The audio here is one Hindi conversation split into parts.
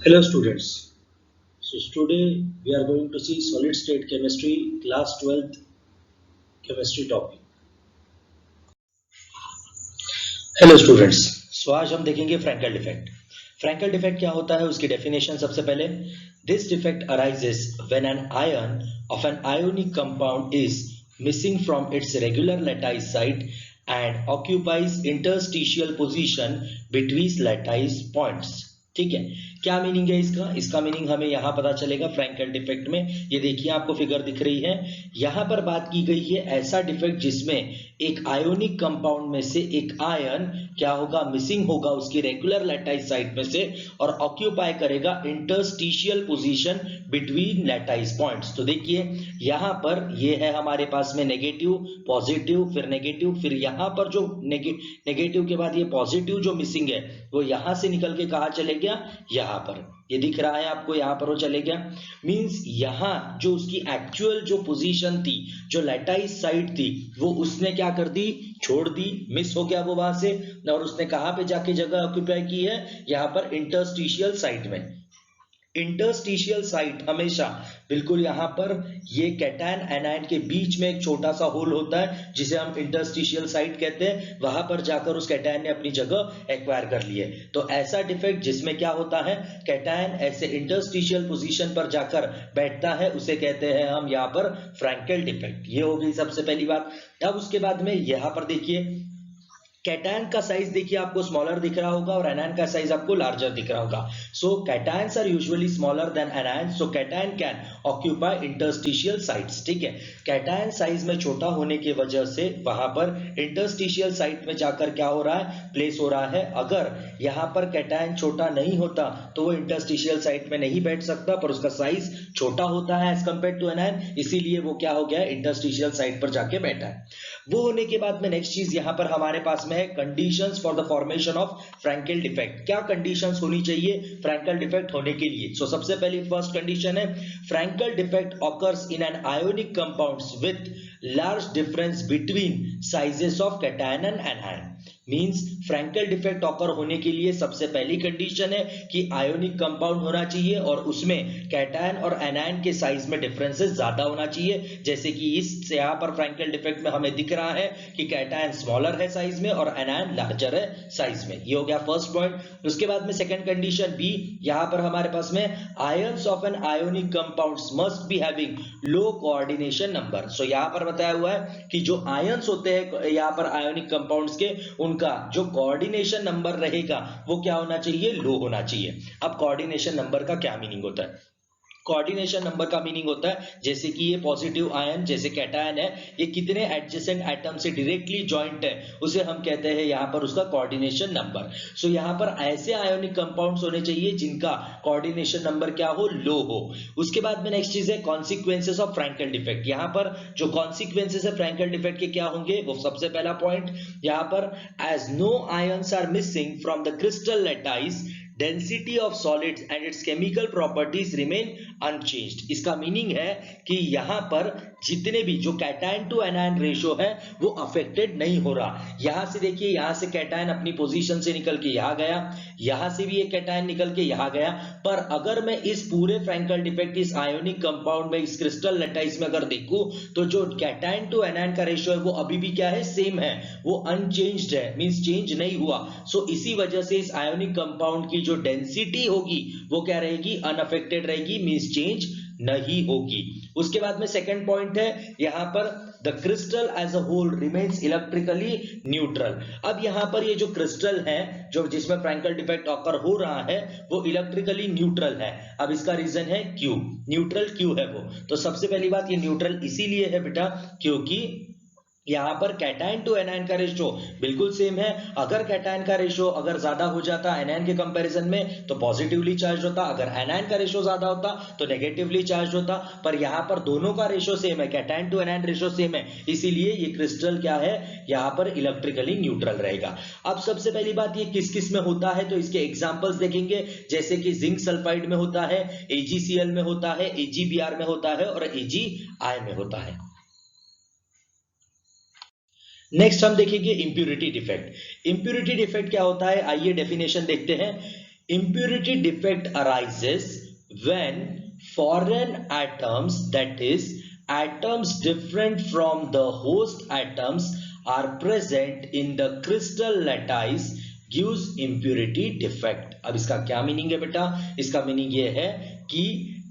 Hello students. So today we are going to see solid state chemistry class 12th chemistry topic. Hello students. So आज हम देखेंगे फ्रैंकल डिफेक्ट. फ्रैंकल डिफेक्ट क्या होता है उसकी डेफिनेशन सबसे पहले. This defect arises when an ion of an ionic compound is missing from its regular lattice site and occupies interstitial position between lattice points. ठीक है, क्या मीनिंग है इसका मीनिंग हमें यहां पता चलेगा फ्रैंकल डिफेक्ट में. ये देखिए आपको फिगर दिख रही है, यहां पर बात की गई है ऐसा डिफेक्ट जिसमें एक आयोनिक कंपाउंड में से एक आयन क्या होगा, मिसिंग होगा उसकी रेगुलर लैटाइस साइट में से और ऑक्यूपाई करेगा इंटरस्टिशियल पोजीशन बिटवीन लैटाइस पॉइंट्स. तो देखिए यहां पर ये है हमारे पास में नेगेटिव, पॉजिटिव, फिर नेगेटिव, फिर यहां पर जो नेगेटिव के बाद ये पॉजिटिव जो मिसिंग है वो यहां से निकल के कहां चले गया, यहां पर. ये दिख रहा है आपको, यहां पर वो चले गया. मींस यहां जो उसकी एक्चुअल जो पोजीशन थी, जो लैटाइस साइड थी, वो उसने क्या कर दी, छोड़ दी, मिस हो गया वो वहां से. और उसने कहां पे जाके जगह ऑक्यूपाई की है, यहां पर इंटरस्टिशियल साइट में. इंटरस्टिशियल साइट हमेशा बिल्कुल यहां पर ये कैटायन एनायन के बीच में एक छोटा सा होल होता है जिसे हम इंटरस्टिशियल साइट कहते हैं. वहां पर जाकर उस कैटायन ने अपनी जगह एक्वायर कर ली है. तो ऐसा डिफेक्ट जिसमें क्या होता है, कैटायन ऐसे इंटरस्टिशियल पोजीशन पर जाकर बैठता है, उसे कहते हैं हम यहां पर फ्रैंकल डिफेक्ट. ये हो गई सबसे पहली बात. अब उसके बाद में यहां पर देखिए कैटायन का साइज देखिए आपको स्मॉलर दिख रहा होगा और एनायन का साइज आपको लार्जर दिख रहा होगा. So cations are usually smaller than anion, so cation can occupy interstitial sites. ठीक है, कैटायन साइज में छोटा होने की वजह से वहां पर इंटरस्टिशियल साइट में जाकर क्या हो रहा है, प्लेस हो रहा है. अगर यहां पर कैटायन छोटा नहीं होता तो वो इंटरस्टिशियल साइट में नहीं बैठ सकता, पर उसका साइज छोटा होता है एज कंपेयर टू एनायन, इसीलिए वो क्या हो गया, इंटरस्टिशियल साइट पर जाके बैठा है. वो होने के बाद में नेक्स्ट चीज यहां पर हमारे पास में है conditions for the formation of Frenkel defect. क्या कंडीशंस होनी चाहिए फ्रैंकल डिफेक्ट होने के लिए. सो सबसे पहली फर्स्ट कंडीशन है Frenkel defect occurs in an ionic compounds with large difference between sizes of cation and anion. Means Frenkel defect occur होने के लिए सबसे पहली कंडीशन है कि आयोनिक कंपाउंड होना चाहिए और उसमें कैटायन और एनायन के साइज में डिफरेंसेस ज्यादा होना चाहिए. जैसे कि इस यहां पर फ्रैंकल डिफेक्ट में हमें दिख रहा है कि कैटायन स्मॉलर है साइज में और एनायन लार्जर है साइज में. ये हो गया फर्स्ट पॉइंट. उसके बाद में सेकंड कंडीशन बी, यहां पर हमारे पास में ions of an ionic compounds must be having low coordination number. So यहां पर बताया हुआ है कि जो आयंस होते हैं यहां पर आयोनिक कंपाउंड्स के, उनका जो कोऑर्डिनेशन नंबर रहेगा वो क्या होना चाहिए, लो होना चाहिए. अब कोऑर्डिनेशन नंबर का क्या मीनिंग होता है, कोऑर्डिनेशन नंबर का मीनिंग होता है जैसे कि ये पॉजिटिव आयन जैसे कैटायन है, ये कितने एडजेसेंट एटम से डायरेक्टली जॉइंट है उसे हम कहते हैं यहां पर उसका कोऑर्डिनेशन नंबर. सो यहां पर ऐसे आयोनिक कंपाउंड्स होने चाहिए जिनका कोऑर्डिनेशन नंबर क्या हो, लो हो. उसके बाद में नेक्स्ट चीज है कॉन्सिक्वेंसेस ऑफ फ्रैंकल डिफेक्ट. यहां पर जो कॉन्सिक्वेंसेस है फ्रैंकल डिफेक्ट के क्या होंगे, वो सबसे पहला पॉइंट यहां पर as no ions are missing from the crystal lattice density of solids and its chemical properties remain unchanged. इसका मीनिंग है कि यहां पर जितने भी जो कैटायन टू एनायन रेशो है वो अफेक्टेड नहीं हो रहा. यहां से देखिए, यहां से कैटायन अपनी पोजीशन से निकल के यहां गया, यहां से भी एक कैटायन निकल के यहां गया. पर अगर मैं इस पूरे फ्रैंकल डिफेक्ट इस आयोनिक कंपाउंड में इस क्रिस्टल लैटाइस में अगर देखूं तो जो कैटायन टू एनायन का रेशो है वो अभी भी क्या है, सेम है, वो अनचेंज्ड है, मींस चेंज नहीं हुआ. सो इसी वजह से इस आयोनिक कंपाउंड की जो डेंसिटी होगी वो क्या रहेगी, अनअफेक्टेड रहेगी, मींस चेंज नहीं होगी. उसके बाद में सेकंड पॉइंट है यहां पर the crystal as a whole remains electrically neutral. अब यहां पर ये जो क्रिस्टल है जो जिसमें फ्रैंकल डिफेक्ट ऑकर हो रहा है वो इलेक्ट्रिकली न्यूट्रल है. अब इसका रीजन है क्यों, न्यूट्रल क्यों है वो. तो सबसे पहली बात ये न्यूट्रल इसीलिए है बेटा क्योंकि यहां पर कैटायन टू एनायन का रेशो बिल्कुल सेम है. अगर कैटायन का रेशो अगर ज्यादा हो जाता एनायन के कंपैरिजन में तो पॉजिटिवली चार्ज होता, अगर एनायन का रेशो ज्यादा होता तो नेगेटिवली चार्ज होता. पर यहां पर दोनों का रेशो सेम है, cation to anion ratio same है, इसीलिए ये क्रिस्टल क्या है, यहां पर इलेक्ट्रिकली न्यूट्रल रहेगा. अब सबसे पहली बात ये किस किस में होता है तो इसके एग्जांपल्स देखेंगे. जैसे कि जिंक सल्फाइड में होता है, AgCl में होता है, AgBr में होता है और AgI में होता है. नेक्स्ट हम देखेंगे इंप्यूरिटी डिफेक्ट. इंप्यूरिटी डिफेक्ट क्या होता है, आइए डेफिनेशन देखते हैं. impurity defect arises when foreign atoms, that is atoms different from the host atoms, are present in the crystal lattice gives impurity defect। अब इसका क्या मीनिंग है बेटा? इसका मीनिंग ये है कि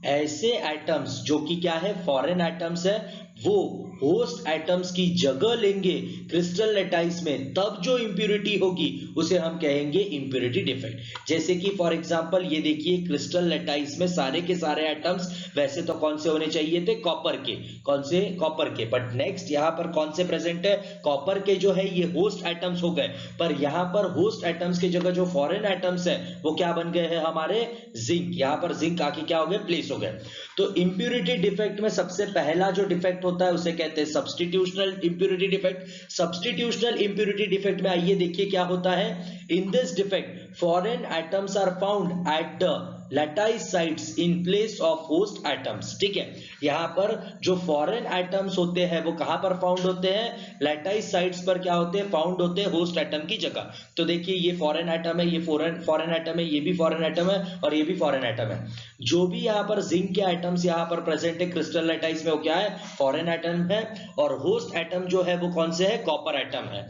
ऐसे एटम्स जो कि क्या है, फॉरेन एटम्स है, वो होस्ट एटम्स की जगह लेंगे क्रिस्टल लैटाइस में, तब जो इंप्यूरिटी होगी उसे हम कहेंगे इंप्यूरिटी डिफेक्ट। जैसे कि फॉर एग्जांपल ये देखिए, क्रिस्टल लैटाइस में सारे के सारे एटम्स वैसे तो कौन से होने चाहिए थे, कॉपर के, कौन से, कॉपर के, बट नेक्स्ट यहाँ पर कौन से प्रेजेंट है, कॉपर के जो है ये होस्ट एटम्स हो गए, पर यहाँ पर होस्ट एटम्स की जगह जो फॉरेन एटम्स है वो क्या बन गए हैं, हमारे जिंक, यहाँ पर जिंक आके क्या हो गए, प्लेस हो गए। तो इंप्यूरिटी डिफेक्ट में सबसे पहला जो डिफेक्ट होता है उसे कहते हैं substitutional impurity defect. Substitutional impurity defect में आइए देखिए क्या होता है, in this defect foreign atoms are found at the lattice sites in place of host atoms. ठीक है, यहाँ पर जो फॉरेन एटम्स होते हैं वो कहां पर फाउंड होते हैं, लैटाइस साइट्स पर क्या होते हैं, फाउंड होते हैं होस्ट एटम की जगह। तो देखिए ये फॉरेन एटम है, ये फॉरेन एटम है, ये भी फॉरेन एटम है और ये भी फॉरेन एटम है। जो भी यहाँ पर जिंक के एटम्स यहाँ पर प्रेजेंट है क्रिस्टल लैटाइस में, वो क्या है, फॉरेन एटम है, और होस्ट एटम जो है वो कौन से है, कॉपर एटम है।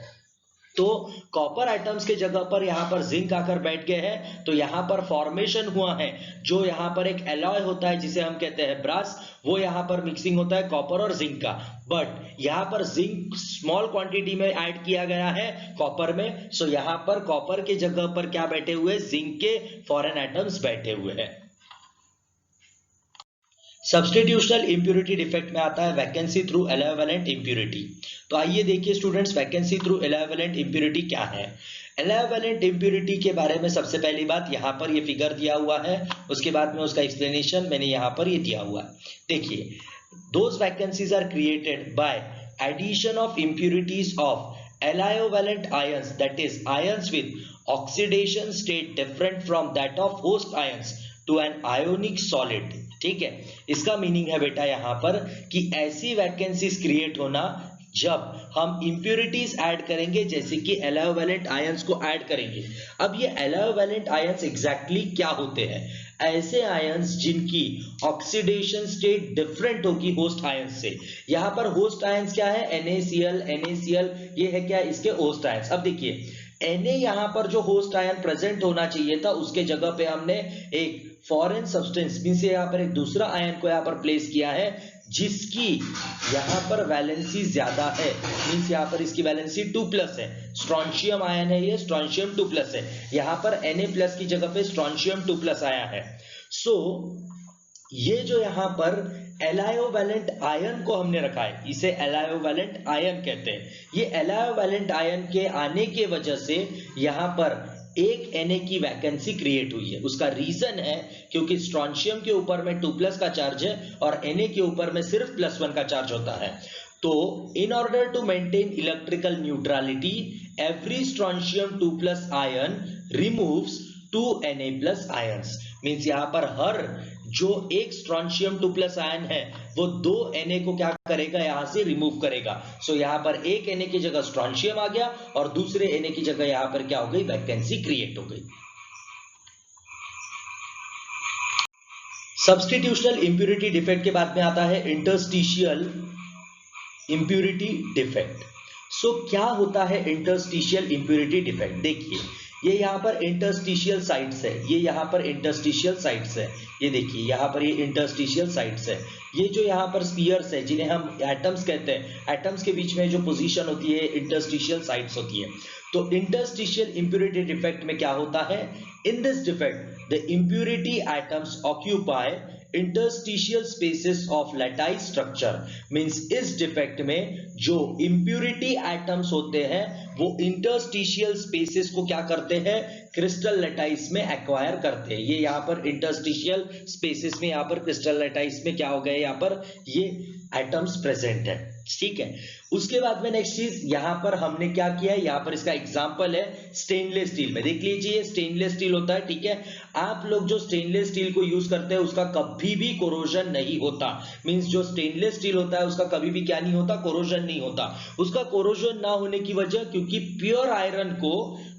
तो कॉपर एटम्स के जगह पर यहाँ पर जिंक आकर बैठ गए हैं, तो यहाँ पर फॉर्मेशन हुआ है, जो यहाँ पर एक एलॉय होता है जिसे हम कहते हैं ब्रास, वो यहाँ पर मिक्सिंग होता है कॉपर और जिंक का, बट यहाँ पर जिंक स्मॉल क्वांटिटी में ऐड किया गया है कॉपर में, सो यहाँ पर कॉपर के जगह पर क्या बैठे हुए, जिंक के फॉरेन एटम्स बैठे हुए हैं। सब्स्टिट्यूशनल इंप्यूरिटी डिफेक्ट में आता है vacancy through aliovalent impurity. तो आइए देखिए students, vacancy through aliovalent impurity क्या है। एलॉय वैलेंट इंप्यूरिटी के बारे में सबसे पहली बात, यहाँ पर ये फिगर दिया हुआ है, उसके बाद में उसका एक्सप्लेनेशन मैंने यहाँ पर ये दिया हुआ है। देखिए, those vacancies are created by addition of impurities of aliovalent ions, that is ions with oxidation state different from that of host ions to an ionic solid. ठीक है, इसका मीनिंग है बेटा यहाँ पर कि ऐसी वैकेंसीज क्रिएट होना जब हम इंप्यूरिटीज ऐड करेंगे, जैसे कि एलॉयोवैलेंट आयंस को ऐड करेंगे। अब ये एलॉयोवैलेंट आयंस एग्जैक्टली क्या होते हैं, ऐसे आयंस जिनकी ऑक्सीडेशन स्टेट डिफरेंट होगी होस्ट आयंस से। यहाँ पर होस्ट आयंस क्या है, NaCl, ये है क्या, इसके होस्ट आयंस। अब देखिए Na यहाँ पर जो होस्ट आयन प्रेजेंट होना चाहिए था, उसके जगह पे हमने एक फॉरेन सब्सटेंस मींस यहाँ पर एक दूसरा आयन को यहाँ पर प्लेस किया है, जिसकी यहाँ पर वैलेंसी ज्यादा है, मींस यहाँ पर इसकी वैलेंसी 2+ है, स्ट्रोंशियम आयन है ये, स्ट्रोंशियम 2+ है, यहाँ पर Na+ की जगह पे स्ट्रोंशियम 2+ आया है। सो ये जो यहाँ पर एलॉयोवैलेंट आयन को हमने रखा है, इसे एलॉयोवैलेंट आयन कहते हैं। ये एलॉयोवैलेंट आयन के आने के वजह से यहाँ पर एक Na की वैकेंसी क्रिएट हुई है। उसका रीजन है क्योंकि स्ट्रोंशियम के ऊपर में 2+ का चार्ज है और Na के ऊपर में सिर्फ +1 का चार्ज होता है। तो in order to maintain electrical neutrality, every strontium 2+ ion removes 2 Na+ ions. Means यहाँ पर हर जो एक स्ट्रोंशियम 2+ आयन है वो 2 Na को क्या करेगा, यहां से रिमूव करेगा। सो यहाँ पर एक Na की जगह स्ट्रोंशियम आ गया और दूसरे Na की जगह यहाँ पर क्या हो गई, वैकेंसी क्रिएट हो गई। सब्स्टिट्यूशनल इंप्यूरिटी डिफेक्ट के बाद में आता है इंटरस्टिशियल इंप्यूरिटी डिफेक्ट। सो क्या होता है इंटरस्टिशियल इंप्यूरिटी डिफेक्ट, देखिए ये यहाँ पर इंटरस्टिशियल साइट्स है, ये यहाँ पर इंटरस्टिशियल साइट्स है, ये देखिए यहाँ पर ये इंटरस्टिशियल साइट्स है। ये जो यहाँ पर स्फीयर्स है जिन्हें हम एटम्स कहते हैं, एटम्स के बीच में जो पोजीशन होती है इंटरस्टिशियल साइट्स होती है। तो इंटरस्टिशियल इंप्यूरिटी डिफेक्ट में क्या होता है, in this defect the impurity atoms occupy interstitial spaces of lattice structure. Means इस डिफेक्ट में जो इंप्यूरिटी एटम्स होते हैं वो इंटरस्टिशियल स्पेसेस को क्या करते हैं, क्रिस्टल लैटाइस में एक्वायर करते हैं। ये यहाँ पर इंटरस्टिशियल स्पेसेस में, यहाँ पर क्रिस्टल लैटाइस में क्या हो गए, यहाँ पर ये एटम्स प्रेजेंट है। ठीक है, उसके बाद में नेक्स्ट चीज यहाँ पर हमने क्या किया है, यहाँ पर इसका एग्जांपल है स्टेनलेस स्टील में। देख लीजिए स्टेनलेस स्टील होता है, ठीक है, आप लोग जो स्टेनलेस स्टील को यूज करते हैं उसका कभी भी कोरोजन नहीं होता। मींस जो स्टेनलेस स्टील होता है उसका कभी भी क्या नहीं होता, कोरोजन नहीं होता। उसका कोरोजन ना होने की वजह, क्योंकि प्योर आयरन को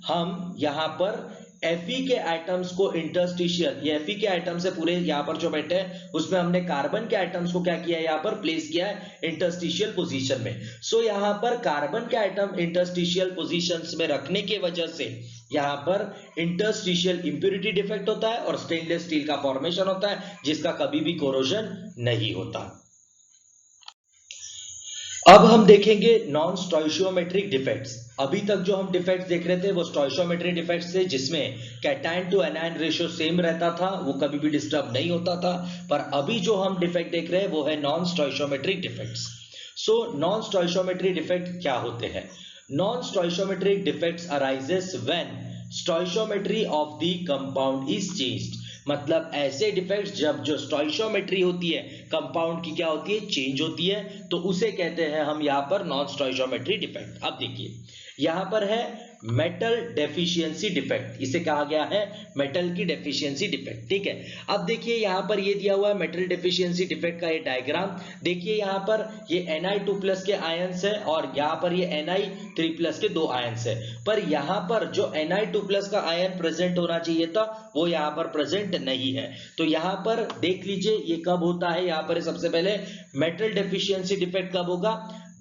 हम यहाँ पर Fe के एटम्स को इंटरस्टिशियल, ये Fe के एटम्स है पूरे यहाँ पर जो बैठे हैं, उसमें हमने कार्बन के एटम्स को क्या किया है, यहाँ पर प्लेस किया है इंटरस्टिशियल पोजीशन में। सो यहाँ पर कार्बन के एटम इंटरस्टिशियल पोजीशंस में रखने की वजह से यहाँ पर इंटरस्टिशियल इंप्योरिटी डिफेक्ट होता है और स्टेनलेस स्टील का फॉर्मेशन होता है जिसका कभी भी कोरोजन नहीं होता। अब हम देखेंगे नॉन स्टोइशियोमेट्रिक डिफेक्ट्स। अभी तक जो हम डिफेक्ट्स देख रहे थे वो स्टोइशियोमेट्रिक डिफेक्ट्स थे जिसमें cation to anion ratio same रहता था, वो कभी भी डिस्टर्ब नहीं होता था। पर अभी जो हम डिफेक्ट देख रहे हैं वो है non stoichiometric defects. So non stoichiometric defect क्या होते हैं? Non stoichiometric defects arises when stoichiometry of the compound is changed. मतलब ऐसे डिफेक्ट्स जब जो स्टोइशियोमेट्री होती है कंपाउंड की क्या होती है, चेंज होती है, तो उसे कहते हैं हम यहाँ पर नॉन स्टोइशियोमेट्री डिफेक्ट। अब देखिए यहाँ पर है मेटल डेफिशिएंसी डिफेक्ट, इसे कहा गया है मेटल की डेफिशिएंसी डिफेक्ट। ठीक है, अब देखिए यहाँ पर ये दिया हुआ है मेटल डेफिशिएंसी डिफेक्ट का ये डायग्राम। देखिए यहाँ पर ये Ni2+ के आयंस है और यहाँ पर ये Ni3+ के 2 आयंस है। पर यहाँ पर जो Ni2+ का आयन प्रेजेंट होना चाहिए था वो यहाँ पर प्रेजेंट नहीं है। तो यहाँ पर देख लीजिए ये कब होता है। यहाँ पर सबसे पहले मेटल डेफिशिएंसी डिफेक्ट कब होगा?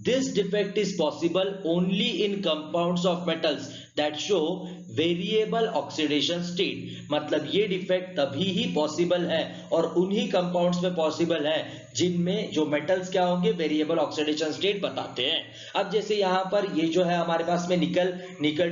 This defect is possible only in compounds of metals that show variable oxidation state. मतलब ये डिफेक्ट तभी ही पॉसिबल है और उन्हीं कंपाउंड्स में पॉसिबल है जिनमें जो मेटल्स क्या होंगे, वेरिएबल ऑक्सीडेशन स्टेट बताते हैं। अब जैसे यहाँ पर ये जो है हमारे पास में निकल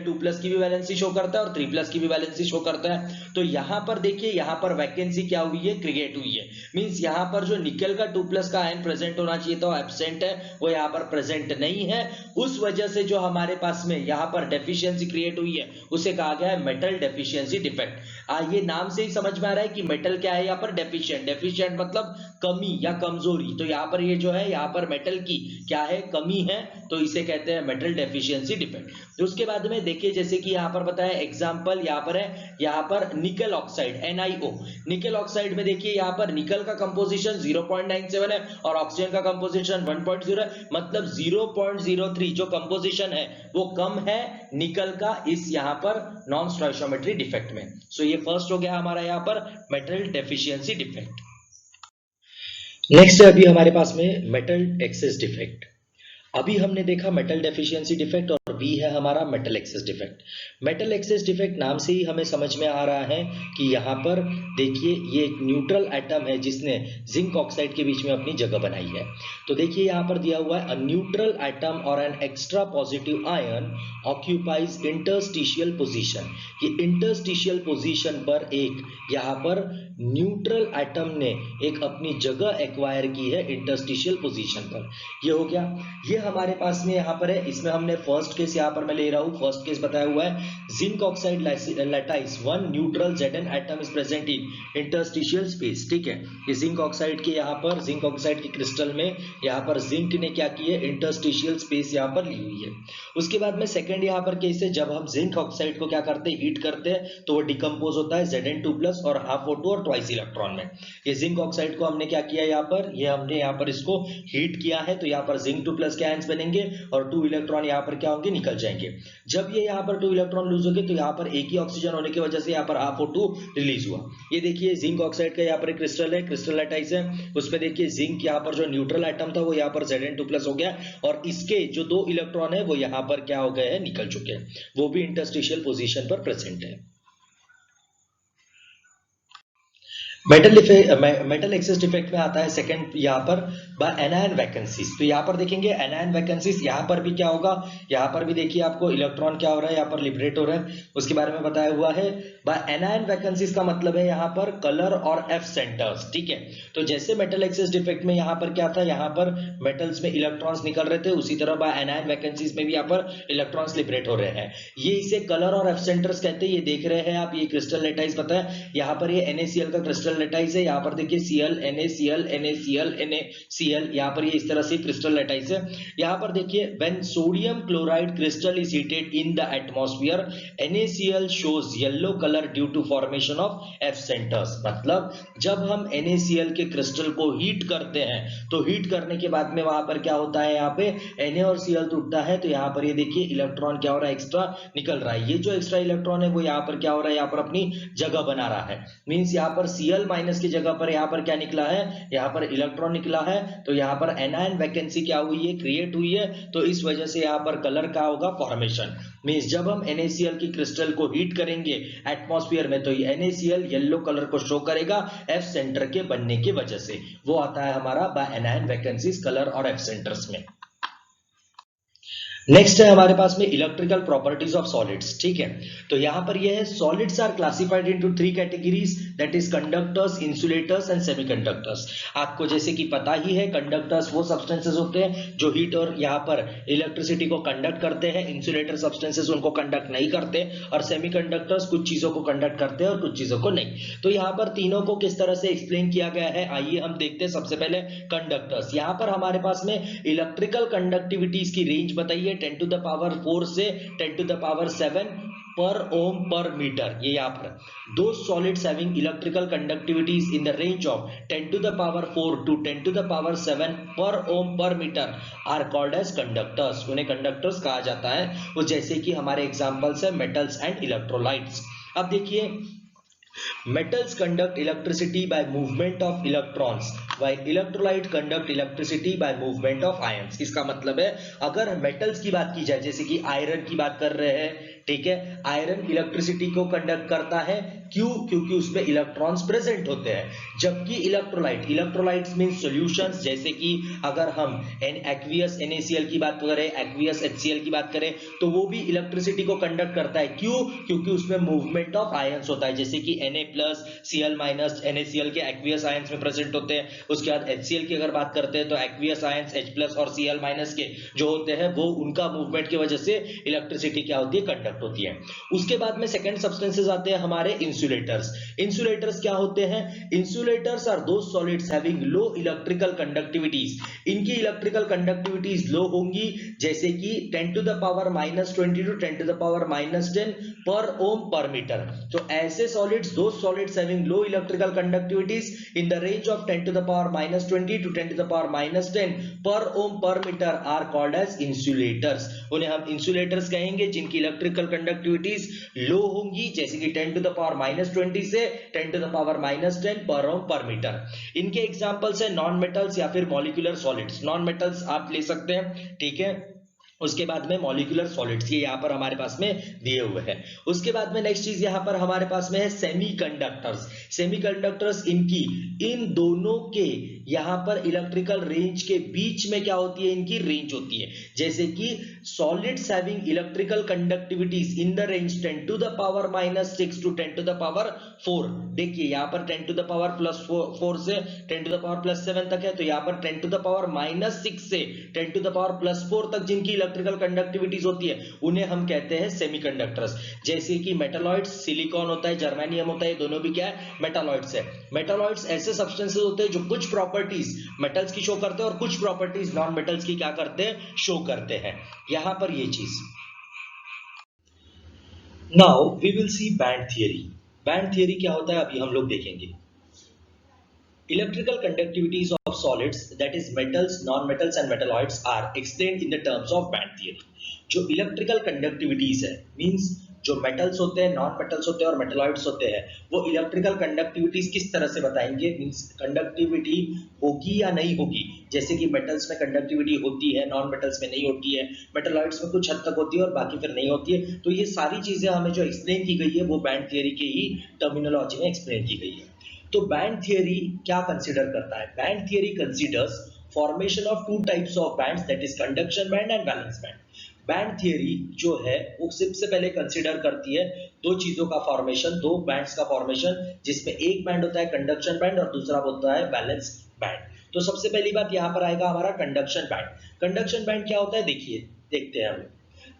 2+ की भी वैलेंसी शो करता है और 3+ की भी वैलेंसी शो करता है। तो यहाँ पर देखिए यहाँ पर वैकेंसी क्या हुई है, क्रिएट हुई है। मींस यहाँ पर जो निकल का 2+ का आयन प्रेजेंट होना चाहिए था वो एब्सेंट है, वो यहाँ पर प्रेजेंट नहीं है। उस वजह से जो हमारे पास में यहाँ पर डेफिशिएंसी क्रिएट हुई है उसे कहा गया है मेटल डेफिशिएंसी डिफेक्ट। ये नाम से ही समझ में आ रहा है कि मेटल क्या है यहाँ पर डेफिशिएंट। डेफिशिएंट मतलब कमी या कमजोरी। तो यहाँ पर ये जो है यहाँ पर मेटल की क्या है, कमी है, तो इसे कहते हैं मेटल डेफिशिएंसी डिफेक्ट। तो उसके बाद में देखिए जैसे कि यहाँ पर बताया एग्जांपल यहाँ पर है, यहाँ पर निकल ऑक्साइड NiO। निकल ऑक्साइड में देखिए यहाँ पर निकल का कंपोजिशन 0.97 है और ऑक्सीजन का कंपोजिशन 1.0 है। मतलब 0.03 जो कंपोजिशन है वो कम है निकल का इस यहाँ पर नॉन स्टोइशियोमेट्री डिफेक्ट में। सो ये फर्स्ट हो गया हमारा यहाँ पर मेटल डेफिशिएंसी डिफेक्ट। नेक्स्ट है अभी हमारे पास में मेटल एक्सेस डिफेक्ट। अभी हमने देखा मेटल डेफिशिएंसी डिफेक्ट और बी है हमारा metal access defect. Metal access defect नाम से ही हमें समझ में आ रहा है कि यहाँ पर देखिए ये एक न्यूट्रल एटम है जिसने जिंक ऑक्साइड के बीच में अपनी जगह बनाई है। तो देखिए यहाँ पर दिया हुआ है अ न्यूट्रल एटम और an extra positive ion occupies interstitial position. ये इंटरस्टिशियल पोजीशन पर एक यहाँ पर न्यूट्रल एटम ने एक अपनी जगह एक्वायर की है इंटरस्टिशियल पोजीशन पर। ये हो गया। ये हमारे पास में यहाँ पर है, इसमें हमने फर्स्ट केस यहाँ पर मैं ले रहा हूँ। फर्स्ट केस बताया हुआ है zinc oxide lattice 1 neutral Zn atom is present in interstitial space. ठीक है, ये जिंक ऑक्साइड के यहाँ पर जिंक ऑक्साइड के क्रिस्टल में यहाँ पर जिंक ने क्या की है, इंटरस्टिशियल स्पेस यहाँ पर ली हुई है। उसके बाद में सेकंड यहाँ पर केस है, जब हम जिंक ऑक्साइड को क्या करते हैं, हीट करते हैं तो वो डिकम्पोज होता है Zn2+ और हाफ O2 और ट्वाइस इलेक्ट्रॉन में। ये जिंक ऑक्साइड को हमने क्या किया यहाँ पर, ये हमने यहाँ पर इसको हीट किया है तो यहाँ पर Zn2+ के आयंस बनेंगे और 2 इलेक्ट्रॉन यहाँ पर क्या होंगे, निकल जाएंगे। जब ये यहाँ पर 2 इलेक्ट्रॉन लूज हो गए तो यहाँ पर एक ही ऑक्सीजन होने की वजह से यहाँ पर हाफ O2 रिलीज हुआ। ये देखिए जिंक ऑक्साइड का यहाँ पर क्रिस्टल है, क्रिस्टल लैटाइस है, उसमें देखिए जिंक यहाँ पर जो न्यूट्रल एटम था वो यहाँ पर Zn2+ हो गया और इसके जो 2 इलेक्ट्रॉन है वो यहाँ पर क्या हो गए हैं, निकल चुके हैं, वो भी इंटरस्टिशियल पोजीशन पर प्रेजेंट है। मेटल एक्सेस डिफेक्ट में आता है सेकंड यहाँ पर बाय एनायन वैकेंसीज। तो यहाँ पर देखेंगे एनायन वैकेंसीज, यहाँ पर भी क्या होगा, यहाँ पर भी देखिए आपको इलेक्ट्रॉन क्या हो रहा है, यहाँ पर लिबरेट हो रहा है, उसके बारे में बताया हुआ है। बाय एनायन वैकेंसीज का मतलब है यहाँ पर कलर और एफ सेंटर्स। ठीक है, तो जैसे मेटल एक्सेस डिफेक्ट में यहाँ पर क्या था, यहाँ पर मेटल्स में इलेक्ट्रॉन्स निकल रहे थे, उसी तरह बाय एनायन वैकेंसीज में भी यहाँ पर इलेक्ट्रॉन्स लिबरेट हो रहे हैं। ये इसे कलर और एफ सेंटर्स कहते हैं। ये देख रहे हैं आप, ये क्रिस्टल लैटाइस बताया, यहाँ पर ये NaCl का क्रिस्टल लैटाइस है, यहाँ पर देखिए Cl NaCl NaCl NaCl, यहाँ पर ये इस तरह से क्रिस्टल लैटाइस है। यहाँ पर देखिए when sodium chloride crystal is heated in the atmosphere NaCl shows yellow colour color due to formation of F centers। मतलब जब हम NaCl के क्रिस्टल को हीट करते हैं तो हीट करने के बाद में वहां पर क्या होता है, यहाँ पे Na और Cl टूटता है तो यहाँ पर ये देखिए इलेक्ट्रॉन क्या हो रहा है, एक्स्ट्रा निकल रहा है। ये जो एक्स्ट्रा इलेक्ट्रॉन है वो यहाँ पर क्या हो रहा है, यहाँ पर अपनी जगह बना रहा है। मींस यहाँ पर Cl माइनस की जगह पर यहाँ पर क्या निकला है, यहाँ पर इलेक्ट्रॉन निकला है। तो यहाँ पर एनायन वैकेंसी क्या हुई है, क्रिएट हुई है। तो इस वजह से यहाँ पर कलर का होगा फॉर्मेशन। मींस जब हम NaCl की क्रिस्टल को हीट करेंगे एटमॉस्फेयर में तो ये NaCl येलो कलर को शो करेगा F सेंटर के बनने की वजह से। वो आता है हमारा बाय एनायन वैकेंसीज कलर और F सेंटर्स में। नेक्स्ट है हमारे पास में इलेक्ट्रिकल प्रॉपर्टीज ऑफ सॉलिड्स। ठीक है, तो यहां पर यह है solids are classified into 3 categories, that is conductors, insulators and semiconductors. आपको जैसे कि पता ही है कंडक्टर्स वो सब्सटेंसेस होते हैं जो हीट और यहां पर इलेक्ट्रिसिटी को कंडक्ट करते हैं। इंसुलेटर सब्सटेंसेस उनको कंडक्ट नहीं करते और सेमीकंडक्टर्स कुछ चीजों को कंडक्ट करते हैं और कुछ चीजों को नहीं। तो यहाँ पर तीनों को किस तरह से एक्सप्लेन किया गया है, आइए हम देखते हैं। सबसे पहले कंडक्टर्स, यहाँ पर हमारे पास में इलेक्ट्रिकल कंडक्टिविटीज की रेंज बताइए 10 टू द पावर 4 से 10 to the power 7 per ohm per metre. ये यहाँ पर those solids having electrical conductivities in the range of 10 to the power 4 to 10 to the power 7 per ohm per metre are called as conductors. उन्हें कंडक्टर्स कहा जाता है। वो जैसे कि हमारे एग्जांपल्स है मेटल्स एंड इलेक्ट्रोलाइट्स। अब देखिए metals conduct electricity by movement of electrons while electrolyte conduct electricity by movement of ions। इसका मतलब है अगर मेटल्स की बात की जाए, जैसे कि आयरन की बात कर रहे हैं, ठीक है, आयरन इलेक्ट्रिसिटी को कंडक्ट करता है। क्यों? क्योंकि उसमें इलेक्ट्रॉन्स प्रेजेंट होते हैं। जबकि इलेक्ट्रोलाइट, इलेक्ट्रोलाइट्स मीन सॉल्यूशंस, जैसे कि अगर हम एक्वियस NaCl की बात करें, एक्वियस HCl की बात करें, तो वो भी इलेक्ट्रिसिटी को कंडक्ट करता है। क्यों? क्योंकि उसमें मूवमेंट ऑफ आयंस होता है, जैसे कि Na+, Cl- NaCl के एक्वियस आयंस में प्रेजेंट होते हैं। उसके बाद HCl की अगर बात करते हैं तो एक्वियस आयंस H+ और Cl- के जो होते हैं वो उनका मूवमेंट की वजह से इलेक्ट्रिसिटी क्या होती है, कंडक्ट होती है। उसके बाद में सेकंड सब्सटेंसेस आते हैं हमारे इंसुलेटर्स। इंसुलेटर्स क्या होते हैं? Insulators are those solids having low electrical conductivities. इनकी इलेक्ट्रिकल कंडक्टिविटीज लो होंगी, जैसे कि 10 to the power -20 to 10 to the power -10 per ohm per metre. तो ऐसे solids, those solids having low electrical conductivities in the range of 10 to the power -20 to 10 to the power -10 per ohm per metre are called as insulators. उन्हें हम इंसुलेटर्स कहेंगे जिनकी इलेक्ट्रिकल कंडक्टिविटीज लो होंगी, जैसे कि 10 टू द पावर -20 से 10 to the power -10 per ohm per metre. इनके एग्जांपल्स है नॉन मेटल्स या फिर मॉलिक्यूलर सॉलिड्स। नॉन मेटल्स आप ले सकते हैं, ठीक है। उसके बाद में मॉलिक्यूलर सॉलिड्स, ये यहाँ पर हमारे पास में दिए हुए हैं। उसके बाद में नेक्स्ट चीज यहाँ पर हमारे पास में है सेमीकंडक्टर्स। सेमीकंडक्टर्स इनकी इन दोनों के यहाँ पर इलेक्ट्रिकल रेंज के बीच में क्या होती है, इनकी रेंज होती है। जैसे कि solids having electrical conductivities in the range 10 to the power -6 to 10 to the power 4। देखिए यहाँ पर 10 टू द पावर +4 से 10 टू द पावर +7 तक है, तो यहाँ पर 10 टू द पावर -6 से 10 टू द पावर +4 तक जिनकी इलेक्ट्रिकल कंडक्टिविटीज होती है उन्हें हम कहते हैं सेमीकंडक्टर्स। जैसे कि मेटालॉइड्स, सिलिकॉन होता है, जर्मेनियम होता है, दोनों भी क्या है, मेटालॉइड्स है। मेटालॉइड्स ऐसे सब्सटेंसेस होते हैं जो कुछ प्रॉपर्टीज मेटल्स की शो करते हैं और कुछ प्रॉपर्टीज नॉन मेटल्स की क्या करते हैं, शो करते हैं। यहां पर ये चीज। Now we will see band theory. Band theory क्या होता है अभी हम लोग देखेंगे। Electrical conductivities of solids, that is metals, non-metals and metalloids, are explained in the terms of band theory। जो इलेक्ट्रिकल कंडक्टिविटीज है, मींस जो मेटल्स होते हैं, नॉन मेटल्स होते हैं और मेटलॉइड्स होते हैं, वो इलेक्ट्रिकल कंडक्टिविटीज किस तरह से बताएंगे, मींस कंडक्टिविटी होगी या नहीं होगी। जैसे कि मेटल्स में कंडक्टिविटी होती है, नॉन मेटल्स में नहीं होती है, मेटलॉइड्स में कुछ हद तक होती है और बाकी फिर नहीं होती है। तो ये सारी चीजें हमें जो एक्सप्लेन की गई है वो बैंड थियरी के ही टर्मिनोलॉजी में एक्सप्लेन की गई है। तो बैंड थियरी क्या कंसीडर करता है? Band theory considers formation of two types of bands, that is conduction band and valence band. Band theory जो है वो सबसे पहले कंसीडर करती है दो चीजों का फॉर्मेशन, दो बैंड्स का फॉर्मेशन, जिसमें एक बैंड होता है कंडक्शन बैंड और दूसरा होता है वैलेंस बैंड। तो सबसे पहली बात यहाँ पर आएगा हमारा कंडक्शन बैंड। कंडक्शन बैंड क्या होता है, देखिए देखते हैं हम।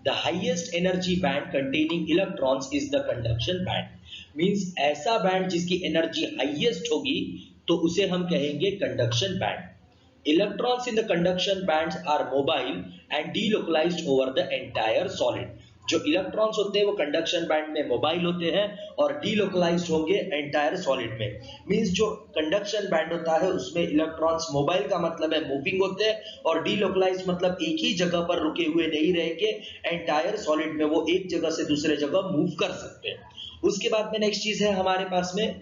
The highest energy band containing electrons is the conduction band। Means ऐसा बैंड जिसकी एनर्जी हाईएस्ट होगी तो उसे हम कहेंगे conduction band. Electrons in the conduction bands are mobile and delocalised over the entire solid. जो इलेक्ट्रॉन्स होते हैं वो कंडक्शन बैंड में मोबाइल होते हैं और डीलोकलाइज्ड होंगे एंटायर सॉलिड में। मींस जो कंडक्शन बैंड होता है उसमें इलेक्ट्रॉन्स मोबाइल का मतलब है मूविंग होते हैं और डीलोकलाइज्ड मतलब एक ही जगह पर रुके हुए नहीं रहेंगे, एंटायर सॉलिड में वो एक जगह से दूसरे जगह मूव कर सकते हैं। उसके बाद में नेक्स्ट चीज है हमारे पास में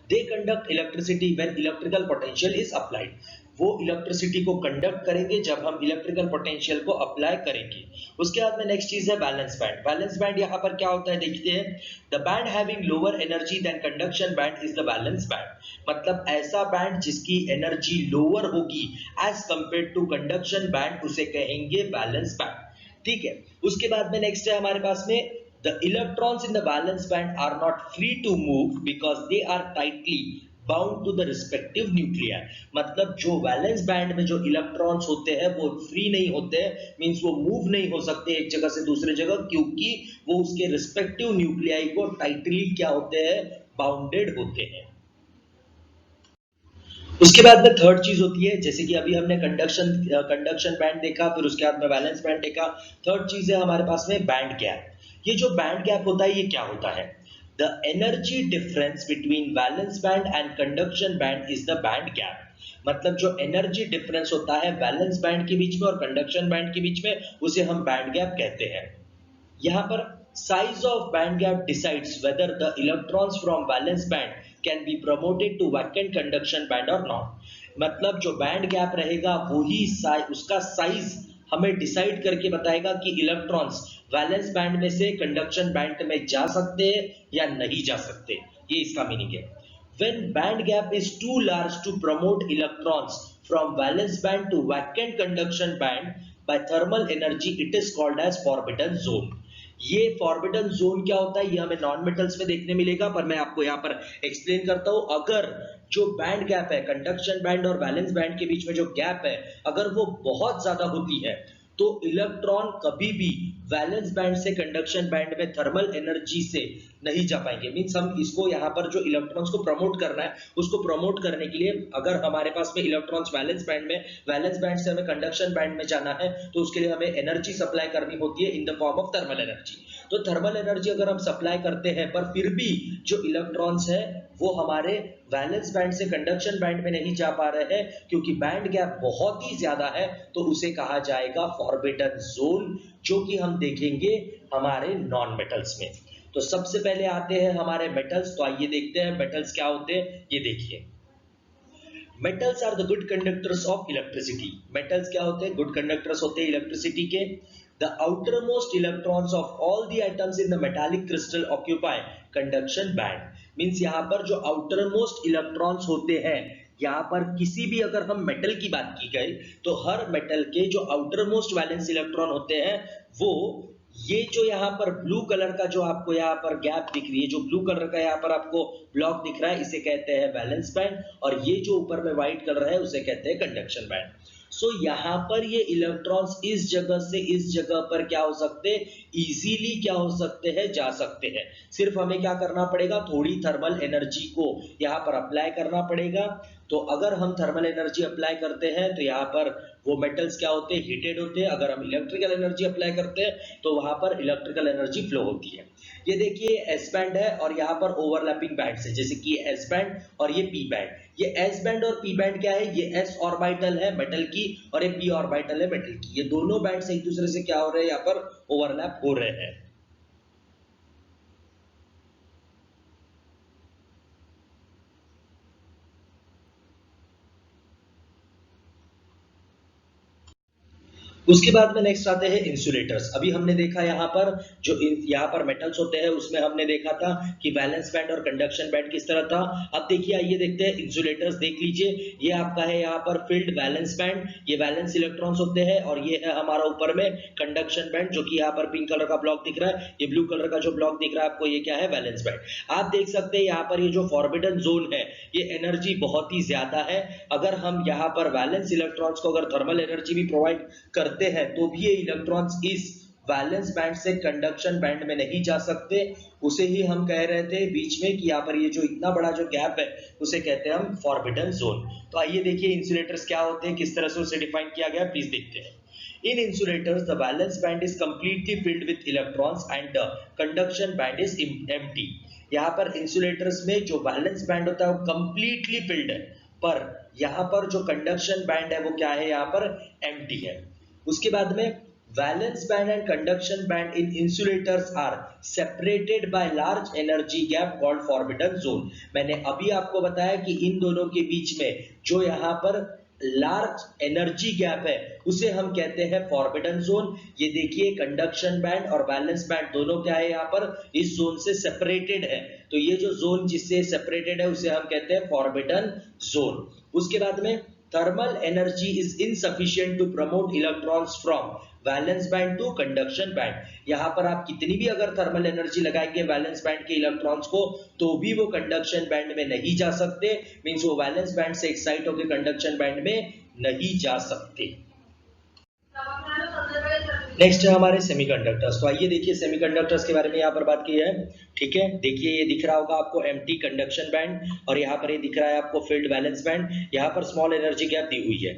they conduct electricity when electrical potential is applied. वो इलेक्ट्रिसिटी को कंडक्ट करेंगे जब हम इलेक्ट्रिकल पोटेंशियल को अप्लाई करेंगे। उसके बाद में नेक्स्ट चीज है बैलेंस बैंड। बैलेंस बैंड यहाँ पर क्या होता है देखते हैं। The band having lower energy than conduction band is the valence band. मतलब ऐसा बैंड जिसकी एनर्जी लोअर होगी as compare to conduction band उसे कहेंगे बैलेंस बैंड। ठीक है। उसके बाद में नेक्स्ट है हमारे पास में the electrons in the valence band are not free to move because they are tightly bound to the respective nuclei। मतलब जो वैलेंस बैंड में जो इलेक्ट्रॉन्स होते हैं वो फ्री नहीं होते हैं, मींस वो मूव नहीं हो सकते एक जगह से दूसरे जगह, क्योंकि वो उसके रिस्पेक्टिव न्यूक्लियाई को टाइटली क्या होते हैं, बाउंडेड होते हैं। उसके बाद में थर्ड चीज होती है, जैसे कि अभी हमने कंडक्शन बैंड देखा, फिर उसके बाद में वैलेंस बैंड देखा। थर्ड चीज है हमारे पास में बैंड गैप। ये जो बैंड गैप होता है ये क्या होता है। The energy difference between valence band and conduction band is the band gap. मतलब जो एनर्जी डिफरेंस होता है वैलेंस बैंड के बीच में और कंडक्शन बैंड के बीच में उसे हम बैंड गैप कहते हैं। यहाँ पर size of band gap decides whether the electrons from valence band can be promoted to vacant conduction band or not। मतलब जो बैंड गैप रहेगा वही उसका साइज हमें डिसाइड करके बताएगा कि इलेक्ट्रॉन्स वैलेंस बैंड में से कंडक्शन बैंड में जा सकते हैं या नहीं जा सकते, ये इसका मीनिंग है। When band gap is too large to promote electrons from valence band to vacant conduction band by thermal energy, it is called as forbidden zone। ये फॉरबिडन जोन क्या होता है ये हमें नॉन मेटल्स में देखने मिलेगा, पर मैं आपको यहाँ पर एक्सप्लेन करता हूं। अगर जो बैंड गैप है कंडक्शन बैंड और वैलेंस बैंड के बीच में जो गैप है अगर वो बहुत ज्यादा होती है तो इलेक्ट्रॉन कभी भी वैलेंस बैंड से कंडक्शन बैंड में थर्मल एनर्जी से नहीं जा पाएंगे। मींस हम इसको यहाँ पर जो इलेक्ट्रॉन्स को प्रमोट करना है उसको प्रमोट करने के लिए अगर हमारे पास में इलेक्ट्रॉन्स वैलेंस बैंड से हमें कंडक्शन बैंड में जाना है तो उसके लिए हमें एनर्जी सप्लाई करनी होती है in the form of thermal energy. तो थर्मल एनर्जी अगर हम सप्लाई करते हैं पर फिर भी जो इलेक्ट्रॉन्स है वो हमारे वैलेंस बैंड से कंडक्शन बैंड में नहीं जा पा रहे हैं क्योंकि बैंड गैप बहुत ही ज्यादा है, तो उसे कहा जाएगा फॉरबिडन जोन, जो कि हम देखेंगे हमारे नॉन मेटल्स में। तो सबसे पहले आते हैं हमारे मेटल्स। तो आइए देखते हैं मेटल्स क्या होते हैं। ये देखिए, metals are the good conductors of electricity. Metals क्या होते हैं, गुड कंडक्टर्स होते हैं इलेक्ट्रिसिटी के। The outermost electrons of all the atoms in the metallic crystal occupy conduction band। Means यहाँ पर जो outermost electrons होते हैं, यहाँ पर किसी भी अगर हम मेटल की बात की गई तो हर मेटल के जो outermost valence electron होते हैं वो ये जो यहाँ पर ब्लू कलर का जो आपको यहाँ पर गैप दिख रही है, जो ब्लू कलर का यहाँ पर आपको ब्लॉक दिख रहा है, इसे कहते हैं वैलेंस बैंड, और ये जो ऊपर में व्हाइट कलर है उसे कहते हैं कंडक्शन बैंड। सो यहाँ पर ये इलेक्ट्रॉन्स इस जगह से इस जगह पर क्या हो सकते हैं, इजीली क्या हो सकते हैं, जा सकते हैं। सिर्फ हमें क्या करना पड़ेगा, थोड़ी थर्मल एनर्जी को यहाँ पर अप्लाई करना पड़ेगा। तो अगर हम थर्मल एनर्जी अप्लाई करते हैं तो यहाँ पर वो मेटल्स क्या होते हैं, हीटेड होते हैं। अगर हम इलेक्ट्रिकल एनर्जी अप्लाई करते हैं तो वहां पर इलेक्ट्रिकल एनर्जी फ्लो होती है। ये देखिए एस बैंड है और यहाँ पर ओवरलैपिंग बैंड्स है, जैसे कि एस बैंड और ये पी बैंड। ये एस बैंड और पी बैंड क्या है, ये एस ऑर्बिटल है मेटल की और ये पी ऑर्बिटल है मेटल की। ये दोनों बैंड्स एक दूसरे से क्या हो रहे हैं, यहाँ पर ओवरलैप हो रहे हैं। उसके बाद में नेक्स्ट आते हैं इंसुलेटर्स। अभी हमने देखा यहाँ पर जो यहाँ पर मेटल्स होते हैं उसमें हमने देखा था कि वैलेंस बैंड और कंडक्शन बैंड किस तरह था। अब देखिए, आइए देखते हैं इंसुलेटर्स। देख लीजिए, ये आपका है यहाँ पर फील्ड वैलेंस बैंड, ये वैलेंस इलेक्ट्रॉन्स होते हैं, और ये है हमारा ऊपर में कंडक्शन बैंड, जो कि यहाँ पर पिंक कलर का ब्लॉक दिख रहा है। ये ब्लू कलर का जो ब्लॉक दिख रहा है आपको, ये क्या है, वैलेंस बैंड। आप देख सकते हैं यहाँ पर ये जो फॉरबिडन जोन है ये एनर्जी बहुत ही ज्यादा है। अगर हम यहाँ पर वैलेंस इलेक्ट्रॉन्स को अगर थर्मल एनर्जी भी प्रोवाइड करते हैं तो भी ये इलेक्ट्रॉन्स इस वैलेंस बैंड से कंडक्शन बैंड में नहीं जा सकते। उसे ही हम कह रहे थे बीच में कि यहाँ पर ये जो इतना बड़ा जो गैप है उसे कहते हैं हम फॉरबिडन जोन। तो आइए देखिए इंसुलेटर्स क्या होते हैं, किस तरह से उसे डिफाइन किया गया, प्लीज देखते हैं। In insulators, the valence band is completely filled with electrons and the conduction band is empty. यहाँ पर इंसुलेटर्स में जो वैलेंस बैंड होता है वो कंप्लीटली फिल्ड है, पर यहाँ पर जो कंडक्शन बैंड है वो क्या है, यहाँ पर एम्प्टी है। उसके बाद में valence band and conduction band in insulators are separated by large energy gap called forbidden zone। मैंने अभी आपको बताया कि इन दोनों के बीच में जो यहाँ पर लार्ज एनर्जी गैप है उसे हम कहते हैं फॉरबिडन जोन। ये देखिए कंडक्शन बैंड और वैलेंस बैंड दोनों क्या है, यहाँ पर इस जोन से सेपरेटेड है, तो ये जो जोन जिससे सेपरेटेड है उसे हम कहते हैं फॉरबिडन जोन। उसके बाद में thermal energy is insufficient to promote electrons from valence band to conduction band. यहाँ पर आप कितनी भी अगर थर्मल एनर्जी लगाएंगे वैलेंस बैंड के इलेक्ट्रॉन्स को तो भी वो कंडक्शन बैंड में नहीं जा सकते, मींस वो वैलेंस बैंड से एक्साइट होकर कंडक्शन बैंड में नहीं जा सकते। नेक्स्ट है हमारे सेमीकंडक्टर्स। तो आइए देखिए सेमीकंडक्टर्स के बारे में यहाँ पर बात की है। ठीक है, देखिए ये दिख रहा होगा आपको एम्प्टी कंडक्शन बैंड और यहाँ पर ये दिख रहा है आपको फिल्ड वैलेंस बैंड, यहाँ पर स्मॉल एनर्जी गैप दी हुई है।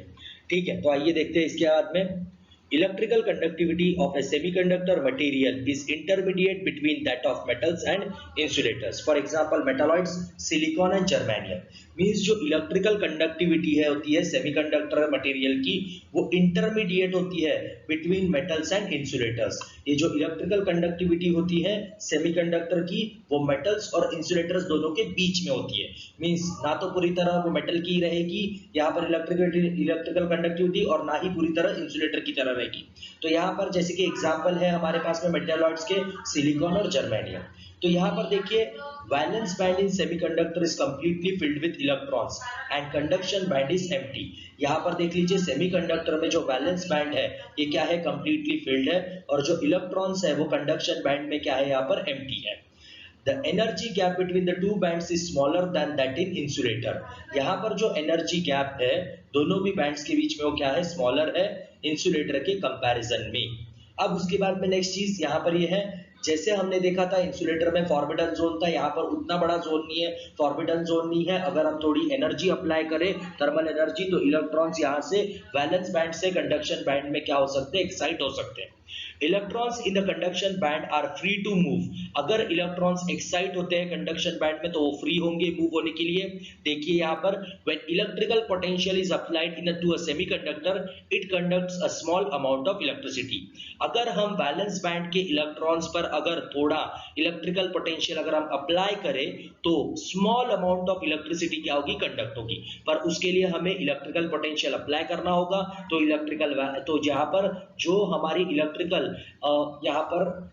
ठीक है, तो आइए देखते हैं इसके बाद में electrical conductivity of A semiconductor material is intermediate between that of metals and insulators. For example metalloids, silicon and germanium. Means जो इलेक्ट्रिकल कंडक्टिविटी है होती है सेमीकंडक्टर मटेरियल की वो इंटरमीडिएट होती है बिटवीन मेटल्स एंड इंसुलेटर्स। ये जो इलेक्ट्रिकल कंडक्टिविटी होती है सेमीकंडक्टर की वो मेटल्स और इंसुलेटर्स दोनों के बीच में होती है। मींस ना तो पूरी तरह वो मेटल की रहेगी यहाँ पर इलेक्ट्रिकल कंडक्टिविटी और ना ही पूरी तरह इंसुलेटर की तरह रहेगी। तो यहाँ पर जैसे कि एग्जांपल है हमारे पास में मेटालॉइड्स के सिलिकॉन और जर्मेनियम। तो यहाँ पर देखिए valence band in semiconductor is completely filled with electrons and conduction band is empty. यहाँ पर देख लीजिए सेमीकंडक्टर में जो वैलेंस बैंड है ये क्या है, कंप्लीटली फिल्ड है, और जो इलेक्ट्रॉन्स है वो कंडक्शन बैंड में क्या है, यहाँ पर एम्प्टी है। The energy gap between the two bands is smaller than that in insulator। यहाँ पर जो एनर्जी गैप है दोनों भी बैंड्स के बीच में वो क्या है, स्मॉलर है इंसुलेटर के कंपैरिजन में। अब उसके बाद में नेक्स्ट चीज यहाँ पर ये है, जैसे हमने देखा था इंसुलेटर में फॉरबिडन जोन था, यहाँ पर उतना बड़ा जोन नहीं है, फॉरबिडन जोन नहीं है। अगर हम थोड़ी एनर्जी अप्लाई करें थर्मल एनर्जी तो इलेक्ट्रॉन्स यहाँ से वैलेंस बैंड से कंडक्शन बैंड में क्या हो सकते हैं, एक्साइट हो सकते हैं। Electrons in the conduction band are free to move. अगर इलेक्ट्रॉन्स एक्साइट होते हैं कंडक्शन बैंड में तो वो फ्री होंगे मूव होने के लिए। देखिए यहाँ पर when electrical potential is applied into a semiconductor it conducts a small amount of electricity. अगर हम वैलेंस बैंड के इलेक्ट्रॉन्स पर अगर थोड़ा इलेक्ट्रिकल पोटेंशियल अगर हम अप्लाई करें तो स्मॉल अमाउंट ऑफ इलेक्ट्रिसिटी क्या होगी, कंडक्ट होगी, पर उसके लिए हमें इलेक्ट्रिकल पोटेंशियल अप्लाई करना होगा। तो इलेक्ट्रिकल तो यहाँ पर जो हमारी इलेक्ट्रिकल यहाँ पर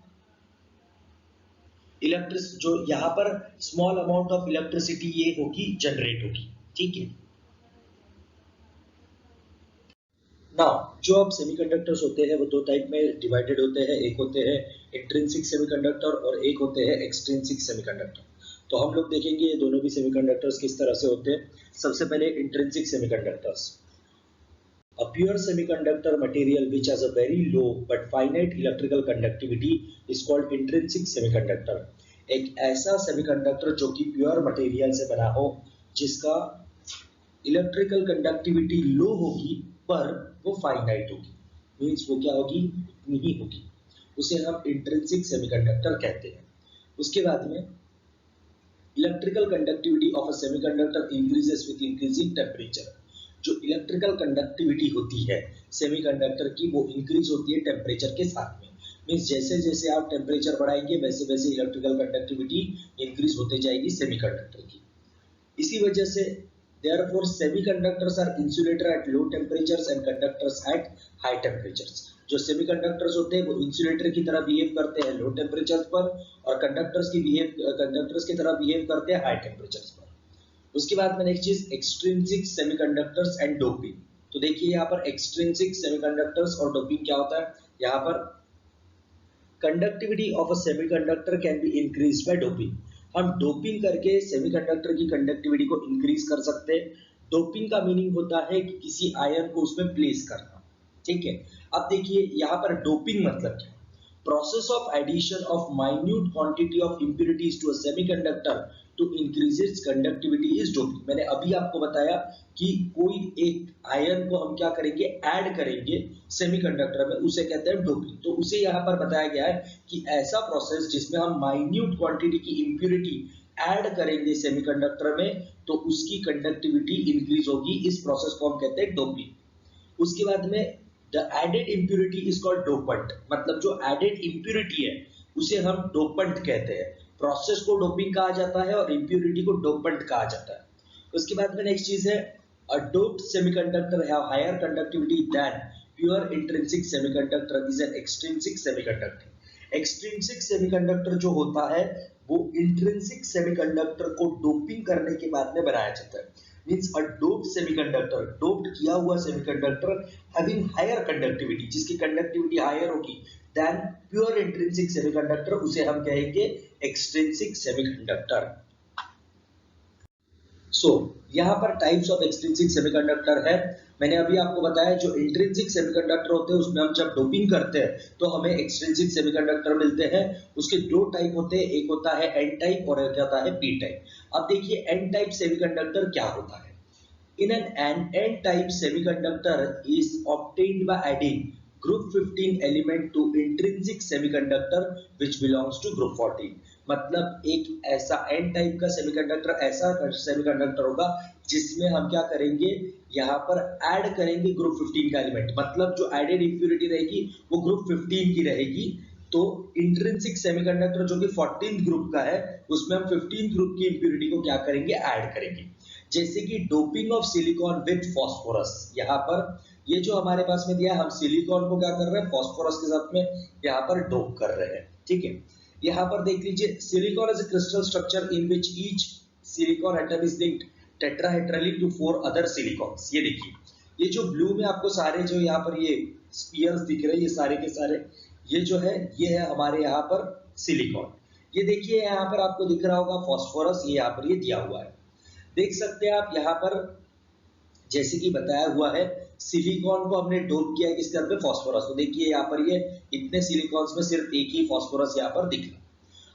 जो यहाँ पर स्मॉल अमाउंट ऑफ इलेक्ट्रिसिटी ये होगी जनरेट होगी। ठीक है, नाउ जो अब सेमीकंडक्टर्स होते हैं वो दो टाइप में डिवाइडेड होते हैं, एक होते हैं इंट्रिंसिक सेमीकंडक्टर और एक होते हैं एक्सट्रिंसिक सेमीकंडक्टर। तो हम लोग देखेंगे ये दोनों भी सेमीकंडक्टर्स किस तरह से होते हैं। सबसे पहले intrinsic semiconductors. A pure semiconductor material which has a very low but finite electrical conductivity is called intrinsic semiconductor। एक ऐसा सेमीकंडक्टर जो कि प्योर मटेरियल से बना हो जिसका इलेक्ट्रिकल कंडक्टिविटी लो होगी पर वो फाइनाइट होगी, मींस वो क्या होगी, इतनी ही होगी, उसे हम इंट्रिंसिक सेमीकंडक्टर कहते हैं। उसके बाद में electrical conductivity of a semiconductor increases with increasing temperature. जो इलेक्ट्रिकल कंडक्टिविटी होती है सेमीकंडक्टर की वो इंक्रीज होती है टेम्परेचर के साथ में। मींस जैसे जैसे आप टेम्परेचर बढ़ाएंगे वैसे वैसे इलेक्ट्रिकल कंडक्टिविटी इंक्रीज होते जाएगी सेमीकंडक्टर की। इसी वजह से therefore semiconductors are insulator at low temperatures and conductors at high temperatures। जो सेमीकंडक्टर्स होते हैं वो इंसुलेटर की तरह बिहेव करते हैं लो टेम्परेचर पर और कंडक्टर्स की तरह बिहेव करते हैं हाई टेम्परेचर्स पर। उसके बाद में नेक्स्ट चीज एक्सट्रिंसिक सेमीकंडक्टर्स एंड डोपिंग। तो देखिए यहाँ पर एक्सट्रिंसिक सेमीकंडक्टर्स और डोपिंग क्या होता है। यहाँ पर conductivity of a semiconductor can be increase by doping. हम डोपिंग करके सेमीकंडक्टर की कंडक्टिविटी को इंक्रीज कर सकते हैं। डोपिंग का मीनिंग होता है कि किसी आयन को उसमें प्लेस करना। ठीक है, अब देखिए यहाँ पर डोपिंग मतलब क्या है। Process of addition of minute quantity of impurities to a semiconductor to increase its conductivity is doping। मैंने अभी आपको बताया कि कोई एक आयन को हम क्या करेंगे, ऐड करेंगे सेमीकंडक्टर में, उसे कहते हैं डोपिंग। तो उसे यहाँ पर बताया गया है कि ऐसा प्रोसेस जिसमें हम माइन्यूट क्वांटिटी की इम्प्यूरिटी ऐड करेंगे सेमीकंडक्टर में तो उसकी कंडक्टिविटी इंक्रीज होगी। इस प्रोसेस को हम कहते हैं डोपिंग। उसके बाद में the added impurity is called dopant, मतलब जो एडेड इम्प्यूरिटी है उसे हम डोपंट कहते हैं। प्रोसेस को डोपिंग कहा जाता है और इम्प्यूरिटी को डोपंट कहा जाता है। उसके बाद में नेक्स्ट चीज है a doped semiconductor have higher conductivity than pure intrinsic semiconductor is an extrinsic semiconductor। extrinsic semiconductor जो होता है वो intrinsic semiconductor को डोपिंग करने के बाद में बनाया जाता है। मीन्स अ डोप्ड सेमीकंडक्टर, डोप्ड किया हुआ सेमीकंडक्टर हैविंग हायर कंडक्टिविटी, जिसकी कंडक्टिविटी हायर होगी देन प्योर इंट्रिंसिक सेमीकंडक्टर, उसे हम कहेंगे एक्सट्रिंसिक सेमीकंडक्टर। सो यहाँ पर टाइप्स ऑफ एक्सट्रिंसिक सेमीकंडक्टर है। मैंने अभी आपको बताया जो इंट्रिंसिक सेमीकंडक्टर होते हैं उसमें हम जब डोपिंग करते हैं तो हमें एक्सट्रिंसिक सेमीकंडक्टर मिलते हैं। उसके दो टाइप होते हैं, एक होता है एन टाइप और एक होता है पी टाइप। अब देखिए एन टाइप सेमीकंडक्टर क्या होता है। In an type semiconductor is obtained by adding group 15 element to intrinsic semiconductor which belongs to group 14। मतलब एक ऐसा एन टाइप का सेमीकंडक्टर, ऐसा सेमीकंडक्टर होगा जिसमें हम क्या करेंगे, यहाँ पर ऐड करेंगे ग्रुप 15 का एलिमेंट। मतलब जो एडेड इंप्यूरिटी रहेगी वो ग्रुप 15 की रहेगी। तो इंट्रिंसिक सेमीकंडक्टर जो कि 14th ग्रुप का है उसमें हम 15th ग्रुप की इंप्यूरिटी को क्या करेंगे, ऐड करेंगे। जैसे कि doping of silicon with phosphorus, यहाँ पर ये जो हमारे पास में दिया है, हम सिलिकॉन को क्या कर रहे हैं, फास्फोरस के साथ में यहाँ पर डोप कर रहे हैं। ठीक है, यहाँ पर देख लीजिए silicon is a crystal structure in which each silicon atom is linked tetrahedrally to 4 other silicons. ये देखिए, ये जो ब्लू में आपको सारे जो यहाँ पर ये स्फीयर्स दिख रहे हैं, ये सारे के सारे ये जो है ये है हमारे यहाँ पर सिलिकॉन। ये देखिए यहाँ पर आपको दिख रहा होगा फास्फोरस, ये यहाँ पर ये दिया हुआ है। देख सकते हैं आप यहाँ पर जैसे कि बताया हुआ है सिलिकॉन को हमने डोप किया है किसके साथ में, फास्फोरस। तो देखिए यहाँ पर ये इतने सिलिकॉन्स में सिर्फ एक ही फास्फोरस यहाँ पर दिख रहा है।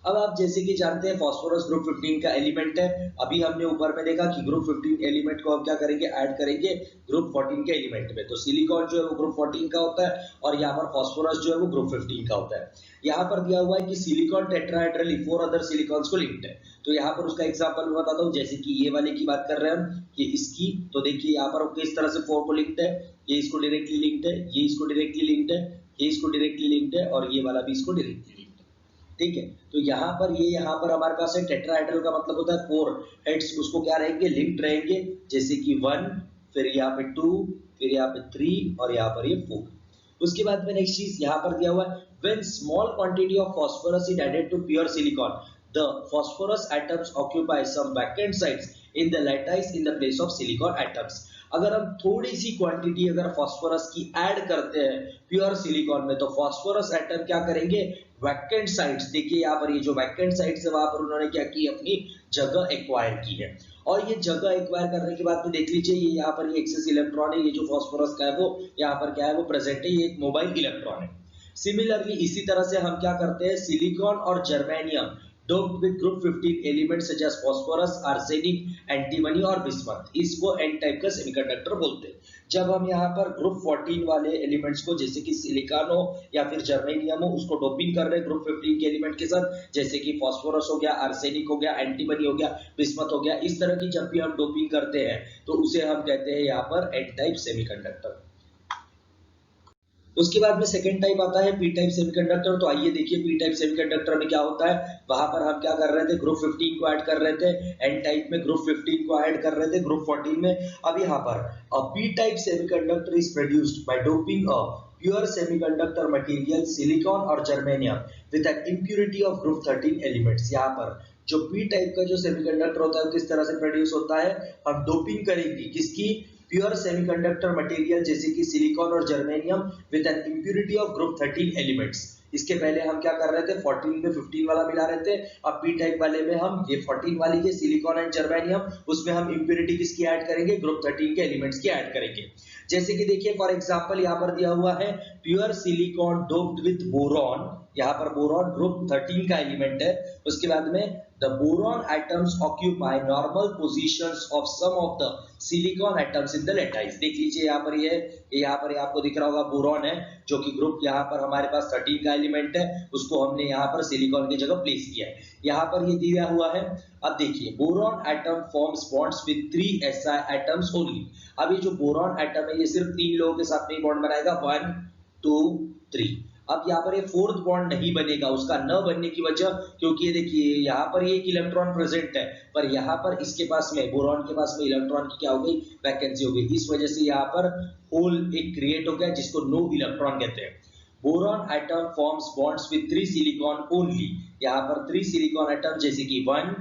अब आप जैसे कि जानते हैं फास्फोरस ग्रुप 15 का एलिमेंट है। अभी हमने ऊपर में देखा कि ग्रुप 15 एलिमेंट को हम क्या करेंगे, ऐड करेंगे ग्रुप 14 के एलिमेंट में। तो सिलिकॉन जो है वो ग्रुप 14 का होता है और यहाँ पर फास्फोरस जो है वो ग्रुप 15 का होता है। यहाँ पर दिया हुआ है कि सिलिकॉन टेट्राहेड्रली 4 अदर सिलिकॉन्स को लिंक्ड है। तो यहाँ पर उसका एग्जांपल मैं बताता हूँ। जैसे कि ये वाले की बात कर रहे हैं हम, ये इसकी, तो देखिए यहाँ पर किस तरह से 4 को लिंक्ड है, ये इसको डायरेक्टली लिंक्ड है, ये इसको डायरेक्टली लिंक्ड है, ये इसको डायरेक्टली लिंक्ड है और ये वाला भी इसको डायरेक्टली लिंक्ड है। ठीक है, तो यहाँ पर ये यहाँ पर हमारे पास है टेट्राहेड्रल का मतलब होता है 4 हेड्स, उसको क्या रहेंगे, लिंक्ड रहेंगे। जैसे कि 1, फिर यहाँ पे 2, फिर यहाँ पे 3 और यहाँ पर ये 4। उसके बाद में नेक्स्ट चीज यहाँ पर दिया हुआ है when small quantity of phosphorus is added to pure silicon the phosphorus atoms occupy some vacant sites in the lattice in the place of silicon atoms. अगर हम थोड़ी सी क्वांटिटी अगर फास्फोरस की ऐड करते हैं प्योर सिलिकॉन में तो फास्फोरस एटम क्या करेंगे, वैकेंट साइट्स, देखिए यहाँ पर ये जो वैकेंट साइट्स है वहां पर उन्होंने क्या की, अपनी जगह एक्वायर की है। और ये जगह एक्वायर करने के बाद में देख लीजिए ये यहाँ पर ये एक्सेस इलेक्ट्रॉन है, ये जो फास्फोरस का है वो यहाँ पर क्या है, वो प्रेजेंट है, ये एक मोबाइल इलेक्ट्रॉन है। सिमिलरली इसी तरह से हम क्या करते हैं, सिलिकॉन और germanium doped with group 15 elements such as phosphorus, arsenic, antimony और बिस्मथ, इसको एन टाइप का सेमीकंडक्टर बोलते हैं। जब हम यहाँ पर ग्रुप 14 वाले एलिमेंट्स को जैसे कि सिलिकॉन हो या फिर जर्मेनियम हो उसको डोपिंग कर रहे हैं ग्रुप 15 के एलिमेंट के साथ, जैसे कि फास्फोरस हो गया, आर्सेनिक हो गया, एंटीमनी हो गया, बिस्मथ हो गया, इस तरह की जब भी हम डोपिंग करते हैं तो उसे हम कहते हैं यहाँ पर एन टाइप सेमीकंडक्टर। उसके बाद में सेकेंड टाइप आता है पी टाइप सेमीकंडक्टर। तो आइए देखिए पी टाइप सेमीकंडक्टर में क्या होता है। वहां पर हम क्या कर रहे थे, ग्रुप 15 को ऐड कर रहे थे, एन टाइप में ग्रुप 15 को ऐड कर रहे थे ग्रुप 14 में। अब यहाँ पर a P type semiconductor is produced by doping a pure semiconductor material silicon और germanium with an impurity of group 13 elements. यहाँ पर जो पी टाइप का जो सेमीकंडक्टर होता है किस तरह से प्रोड्यूस होता है, हम डोपिंग करेंगे किसकी, प्योर सेमीकंडक्टर मटेरियल जैसे कि सिलिकॉन और germanium with an impurity of group 13 elements. इसके पहले हम क्या कर रहे थे, 14 में 15 वाला मिला रहे थे। अब पी टाइप वाले में हम ये 14 वाली के सिलिकॉन एंड जर्मेनियम, उसमें हम इंप्योरिटी किसकी ऐड करेंगे, ग्रुप 13 के एलिमेंट्स की ऐड करेंगे। जैसे कि देखिए फॉर एग्जांपल यहाँ पर दिया हुआ है pure silicon doped with boron, यहाँ पर बोरॉन ग्रुप 13 का एलिमेंट है। उसके बाद में the boron atoms occupy normal positions of some of the silicon atoms in the lattice. देख लीजिए यहाँ पर ये आपको दिख रहा होगा बोरॉन है जो कि ग्रुप यहाँ पर हमारे पास 13 का एलिमेंट है, उसको हमने यहाँ पर सिलिकॉन की जगह प्लेस किया है। यहाँ पर ये दिया हुआ है। अब देखिए boron atom forms bonds with 3 Si atoms only. अब ये जो बोरॉन एटम है ये सिर्फ 3 लोगों के साथ में बॉन्ड बनाएगा, 1 2 3। अब यहाँ पर ये फोर्थ बॉन्ड नहीं बनेगा, उसका न बनने की वजह क्योंकि ये देखिए यहाँ पर एक इलेक्ट्रॉन प्रेजेंट है, पर यहाँ पर इसके पास में बोरॉन के पास में इलेक्ट्रॉन की क्या हो गई, वैकेंसी हो गई। इस वजह से यहाँ पर होल एक क्रिएट हो गया जिसको नो इलेक्ट्रॉन कहते हैं। Boron atom forms bonds with 3 silicon only. यहाँ पर 3 सिलिकॉन एटम जैसे कि 1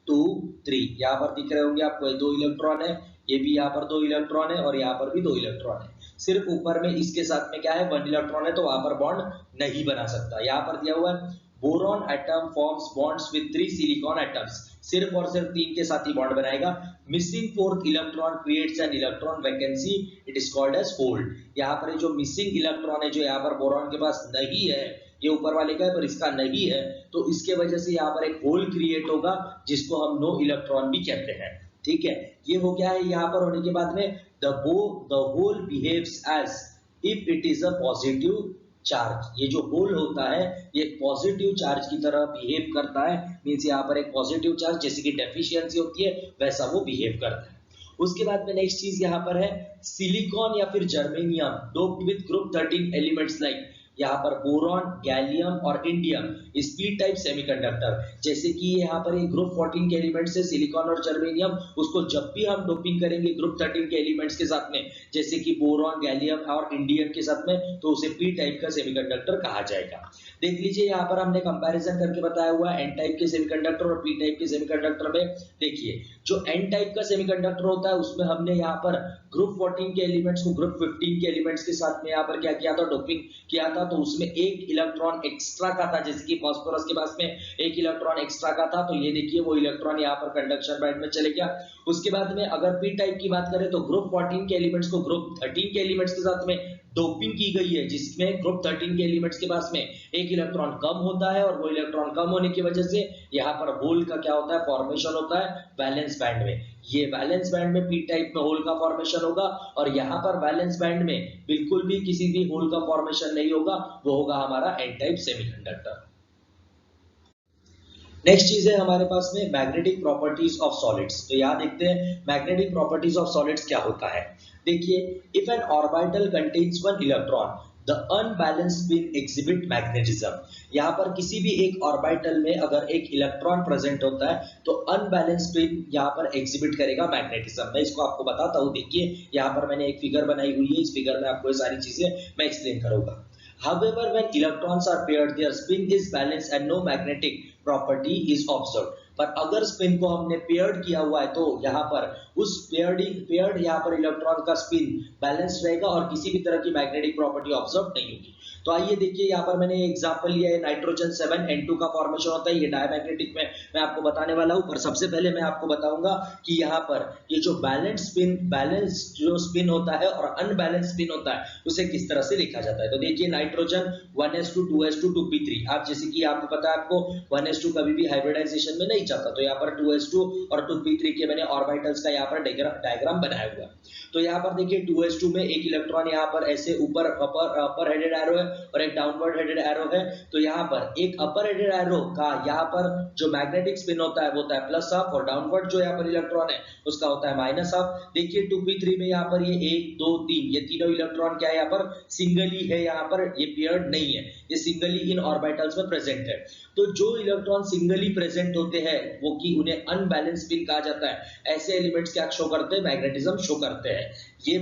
2 3 यहाँ पर दिख रहे होंगे आपको, 2 इलेक्ट्रॉन है, ये भी यहाँ पर 2 इलेक्ट्रॉन है और यहाँ पर भी 2 इलेक्ट्रॉन है। सिर्फ ऊपर में इसके साथ में क्या है 1 इलेक्ट्रॉन है, तो वहां पर बॉन्ड नहीं बना सकता। यहाँ पर दिया हुआ है boron atom forms bonds with 3 silicon atoms, सिर्फ और सिर्फ 3 के साथ ही बॉन्ड बनाएगा। Missing fourth electron creates an electron vacancy, it is called as hole. यहाँ पर जो मिसिंग इलेक्ट्रॉन है जो यहाँ पर बोरॉन के पास नहीं है, ये ऊपर वाले का है पर इसका नहीं है, तो इसके वजह से यहाँ पर एक होल क्रिएट होगा जिसको हम नो इलेक्ट्रॉन भी कहते हैं। ठीक है, ये हो गया है। यहाँ पर होने के बाद में the whole behaves as if it is a positive charge। ये जो होल होता है ये पॉजिटिव चार्ज की तरह बिहेव करता है, मींस यहाँ पर एक पॉजिटिव चार्ज जैसे कि डेफिशिएंसी होती है वैसा वो बिहेव करता है। उसके बाद में नेक्स्ट चीज यहाँ पर है सिलिकॉन या फिर germanium doped with group 13 elements like यहाँ पर बोरॉन, गैलियम और इंडियम, स्पी टाइप सेमीकंडक्टर। जैसे कि यहाँ पर ये ग्रुप 14 के एलिमेंट्स है सिलिकॉन और जर्मेनियम, उसको जब भी हम डोपिंग करेंगे ग्रुप 13 के एलिमेंट्स के साथ में जैसे कि बोरॉन, गैलियम और इंडियम के साथ में, तो उसे पी टाइप का सेमीकंडक्टर कहा जाएगा। देख लीजिए यहाँ पर हमने कंपैरिजन करके बताया हुआ है एन टाइप के सेमीकंडक्टर और पी टाइप के सेमीकंडक्टर में। देखिए जो एन टाइप का सेमीकंडक्टर होता है उसमें हमने यहाँ पर ग्रुप 14 के एलिमेंट्स को ग्रुप 15 के एलिमेंट्स के साथ में यहाँ पर क्या किया था, डोपिंग किया था, तो उसमें एक इलेक्ट्रॉन एक्स्ट्रा का था, जैसे कि फास्फोरस के पास में एक इलेक्ट्रॉन एक्स्ट्रा का था, तो ये देखिए वो इलेक्ट्रॉन यहाँ पर कंडक्शन बैंड में चले गया। उसके बाद में अगर पी टाइप की बात करें तो ग्रुप 14 के एलिमेंट्स को ग्रुप 13 के एलिमेंट्स के साथ में डोपिंग की गई है, जिसमें ग्रुप 13 के एलिमेंट्स के पास में एक इलेक्ट्रॉन कम होता है और वो इलेक्ट्रॉन कम होने की वजह से यहाँ पर होल का क्या होता है, फॉर्मेशन होता है वैलेंस बैंड में। ये वैलेंस बैंड में पी टाइप में होल का फॉर्मेशन होगा और यहाँ पर वैलेंस बैंड में बिल्कुल भी किसी भी होल का फॉर्मेशन नहीं होगा, वो होगा हमारा एन टाइप सेमीकंडक्टर। नेक्स्ट चीज है हमारे पास में मैग्नेटिक प्रॉपर्टीज ऑफ सॉलिड्स। तो यहाँ देखते हैं मैग्नेटिक प्रॉपर्टीज ऑफ सॉलिड्स क्या होता है। देखिए if N orbital contains 1 electron the unbalanced spin exhibit magnetism. यहाँ पर किसी भी एक ऑर्बिटल में अगर एक इलेक्ट्रॉन प्रेजेंट होता है तो अनबैलेंस्ड स्पिन यहाँ पर एग्जिबिट करेगा मैग्नेटिज्म। मैं इसको आपको बताता हूँ, देखिए यहाँ पर मैंने एक फिगर बनाई हुई है, इस फिगर में आपको ये सारी चीजें मैं एक्सप्लेन करूंगा। However, when electrons are paired, their spin is balanced and no magnetic property is observed। पर अगर स्पिन को हमने पेयर्ड किया हुआ है तो यहाँ पर उस पेयर्ड यहाँ पर इलेक्ट्रॉन का स्पिन बैलेंस्ड रहेगा और किसी भी तरह की मैग्नेटिक प्रॉपर्टी ऑब्जर्व नहीं होगी। तो आइए देखिए यहाँ पर मैंने एग्जांपल लिया है, नाइट्रोजन 7N2 का फॉर्मेशन होता है, ये डायमैग्नेटिक में मैं आपको बताने वाला हूँ। पर सबसे पहले मैं आपको बताऊंगा कि यहाँ पर ये जो बैलेंस जो स्पिन होता है और अनबैलेंस स्पिन होता है उसे किस तरह से लिखा जाता है। तो देखिए नाइट्रोजन 1s2 2s2 2p3, आप जैसे कि आपको पता है आपको 1s2 कभी भी हाइब्रिडाइजेशन में नहीं जाता, तो यहाँ पर 2s2 और 2p3 के मैंने ऑर्बिटल्स का यहाँ पर डायग्राम बनाया हुआ है। तो यहाँ पर देखिए 2s2 में एक इलेक्ट्रॉन यहाँ पर ऐसे ऊपर अपर हेडेड एरो है और एक डाउनवर्ड हेडेड एरो है। तो यहाँ पर एक अपर हेडेड एरो का यहाँ पर जो मैग्नेटिक स्पिन होता है वो होता है प्लस हाफ और डाउनवर्ड जो यहाँ पर इलेक्ट्रॉन है उसका होता है माइनस हाफ। देखिए 2p3 में यहाँ पर ये 1 2 3 ये तीनों इलेक्ट्रॉन क्या है, यहाँ पर सिंगली है, यहाँ पर ये पेयर्ड नहीं है, ये सिंगली इन ऑर्बिटल्स में प्रेजेंट है। तो जो इलेक्ट्रॉन सिंगली प्रेजेंट होते हैं वो कि उन्हें अनबैलेंस स्पिन कहा जाता है। ऐसे एलिमेंट्स क्या शो करते हैं, मैग्नेटिज्म शो करते हैं। ये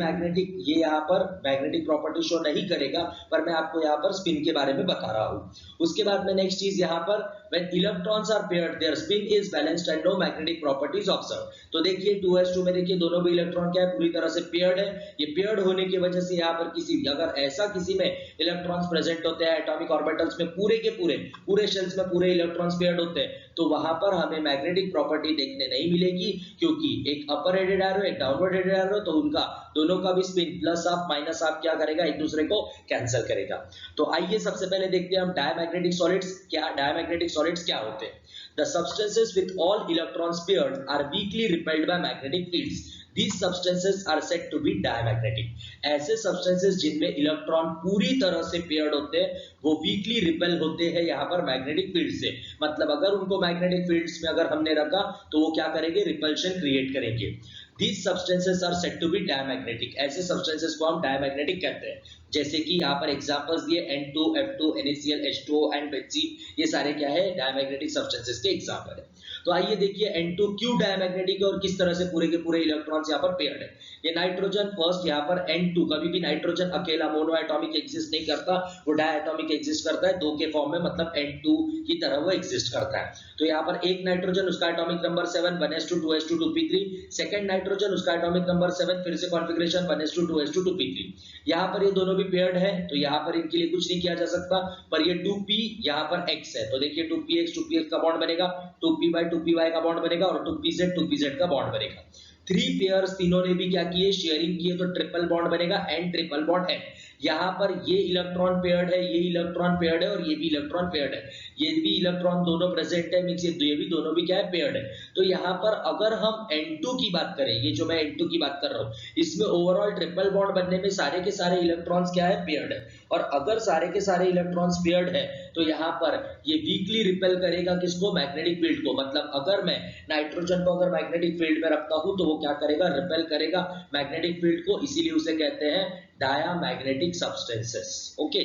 यहाँ पर मैग्नेटिक प्रॉपर्टी शो नहीं करेगा, पर मैं आपको यहाँ पर स्पिन के बारे में बता रहा हूँ। उसके बाद में नेक्स्ट चीज यहाँ पर when electrons are paired their spin is balanced and no magnetic properties observed। तो देखिए 2s2 में देखिए दोनों भी इलेक्ट्रॉन क्या है, पूरी तरह से पेयर्ड है। ये पेयर्ड होने की वजह से यहाँ पर अगर ऐसा किसी में इलेक्ट्रॉन्स प्रेजेंट होते हैं एटॉमिक ऑर्बिटल्स में पूरे के पूरे शेल्स में पूरे इलेक्ट्रॉन्स पेयर्ड होते हैं, तो वहां पर हमें मैग्नेटिक प्रॉपर्टी देखने नहीं मिलेगी, क्योंकि एक अपर हेडेड एरो एक डाउनवर्ड हेडेड एरो, तो उनका दोनों का भी spin plus half minus half क्या करेगा, एक दूसरे को कैंसिल करेगा। तो आइए सबसे पहले देखते हैं हम डायमैग्नेटिक सॉलिड्स क्या होते हैं। The The substances with all electrons paired are weakly repelled by magnetic fields. These substances are said to be diamagnetic. ऐसे substances जिनमें इलेक्ट्रॉन पूरी तरह से पेयर्ड होते हैं वो वीकली रिपेल होते हैं यहाँ पर मैग्नेटिक फील्ड से। मतलब अगर उनको मैग्नेटिक फील्ड्स में अगर हमने रखा तो वो क्या करेंगे, रिपल्शन क्रिएट करेंगे। These substances are said to be diamagnetic. ऐसे substances को हम diamagnetic कहते हैं। जैसे कि यहाँ पर एग्जांपल्स दिए N2, F2, NaCl, H2O and benzene, ये सारे क्या है, डायमैग्नेटिक सब्सटेंसेस के एग्जांपल है। तो आइए देखिए N2 क्यों डायमैग्नेटिक है और किस तरह से पूरे के पूरे इलेक्ट्रॉन्स यहाँ पर पेयर्ड है। ये नाइट्रोजन फर्स्ट यहाँ पर N2, कभी भी नाइट्रोजन अकेला मोनो एटॉमिक एग्जिस्ट नहीं करता, वो डायटॉमिक एग्जिस्ट करता है दो के फॉर्म में, मतलब N2 की तरह वो एग्जिस्ट करता है। तो यहाँ पर एक नाइट्रोजन, उसका atomic number 7, 1s2 2s2 2p3, second nitrogen, उसका एटॉमिक नंबर 7, फिर से कॉन्फिगरेशन 1s2 2s2 2p3। यहाँ पर ये दोनों भी पेयर्ड है तो यहाँ पर इनके लिए कुछ नहीं किया जा सकता, पर ये 2p यहाँ पर x है तो देखिए 2px का बॉन्ड बनेगा, 2p/2py का बॉन्ड बनेगा और 2pz का बॉन्ड बनेगा। 3 पेयर्स तीनों ने भी क्या किए, शेयरिंग किए, तो ट्रिपल बॉन्ड बनेगा एंड ट्रिपल बॉन्ड है। यहाँ पर ये इलेक्ट्रॉन पेयर्ड है, ये इलेक्ट्रॉन पेयर्ड है और ये भी इलेक्ट्रॉन पेयर्ड है, ये भी इलेक्ट्रॉन दोनों प्रेजेंट है, मींस ये भी दोनों भी क्या है, पेयर्ड है। तो यहाँ पर अगर हम N2 की बात करें, ये जो मैं N2 की बात कर रहा हूँ, इसमें ओवरऑल ट्रिपल बॉन्ड बनने में सारे के सारे इलेक्ट्रॉन्स क्या है, पेयर्ड है। और अगर सारे के सारे इलेक्ट्रॉन्स पेयर्ड है तो यहाँ पर ये वीकली रिपेल करेगा किसको, मैग्नेटिक फील्ड को। मतलब अगर मैं नाइट्रोजन को अगर मैग्नेटिक फील्ड में रखता हूँ तो वो क्या करेगा, रिपेल करेगा मैग्नेटिक फील्ड को, इसीलिए उसे कहते हैं डायमैग्नेटिक सब्सटेंसेस। ओके,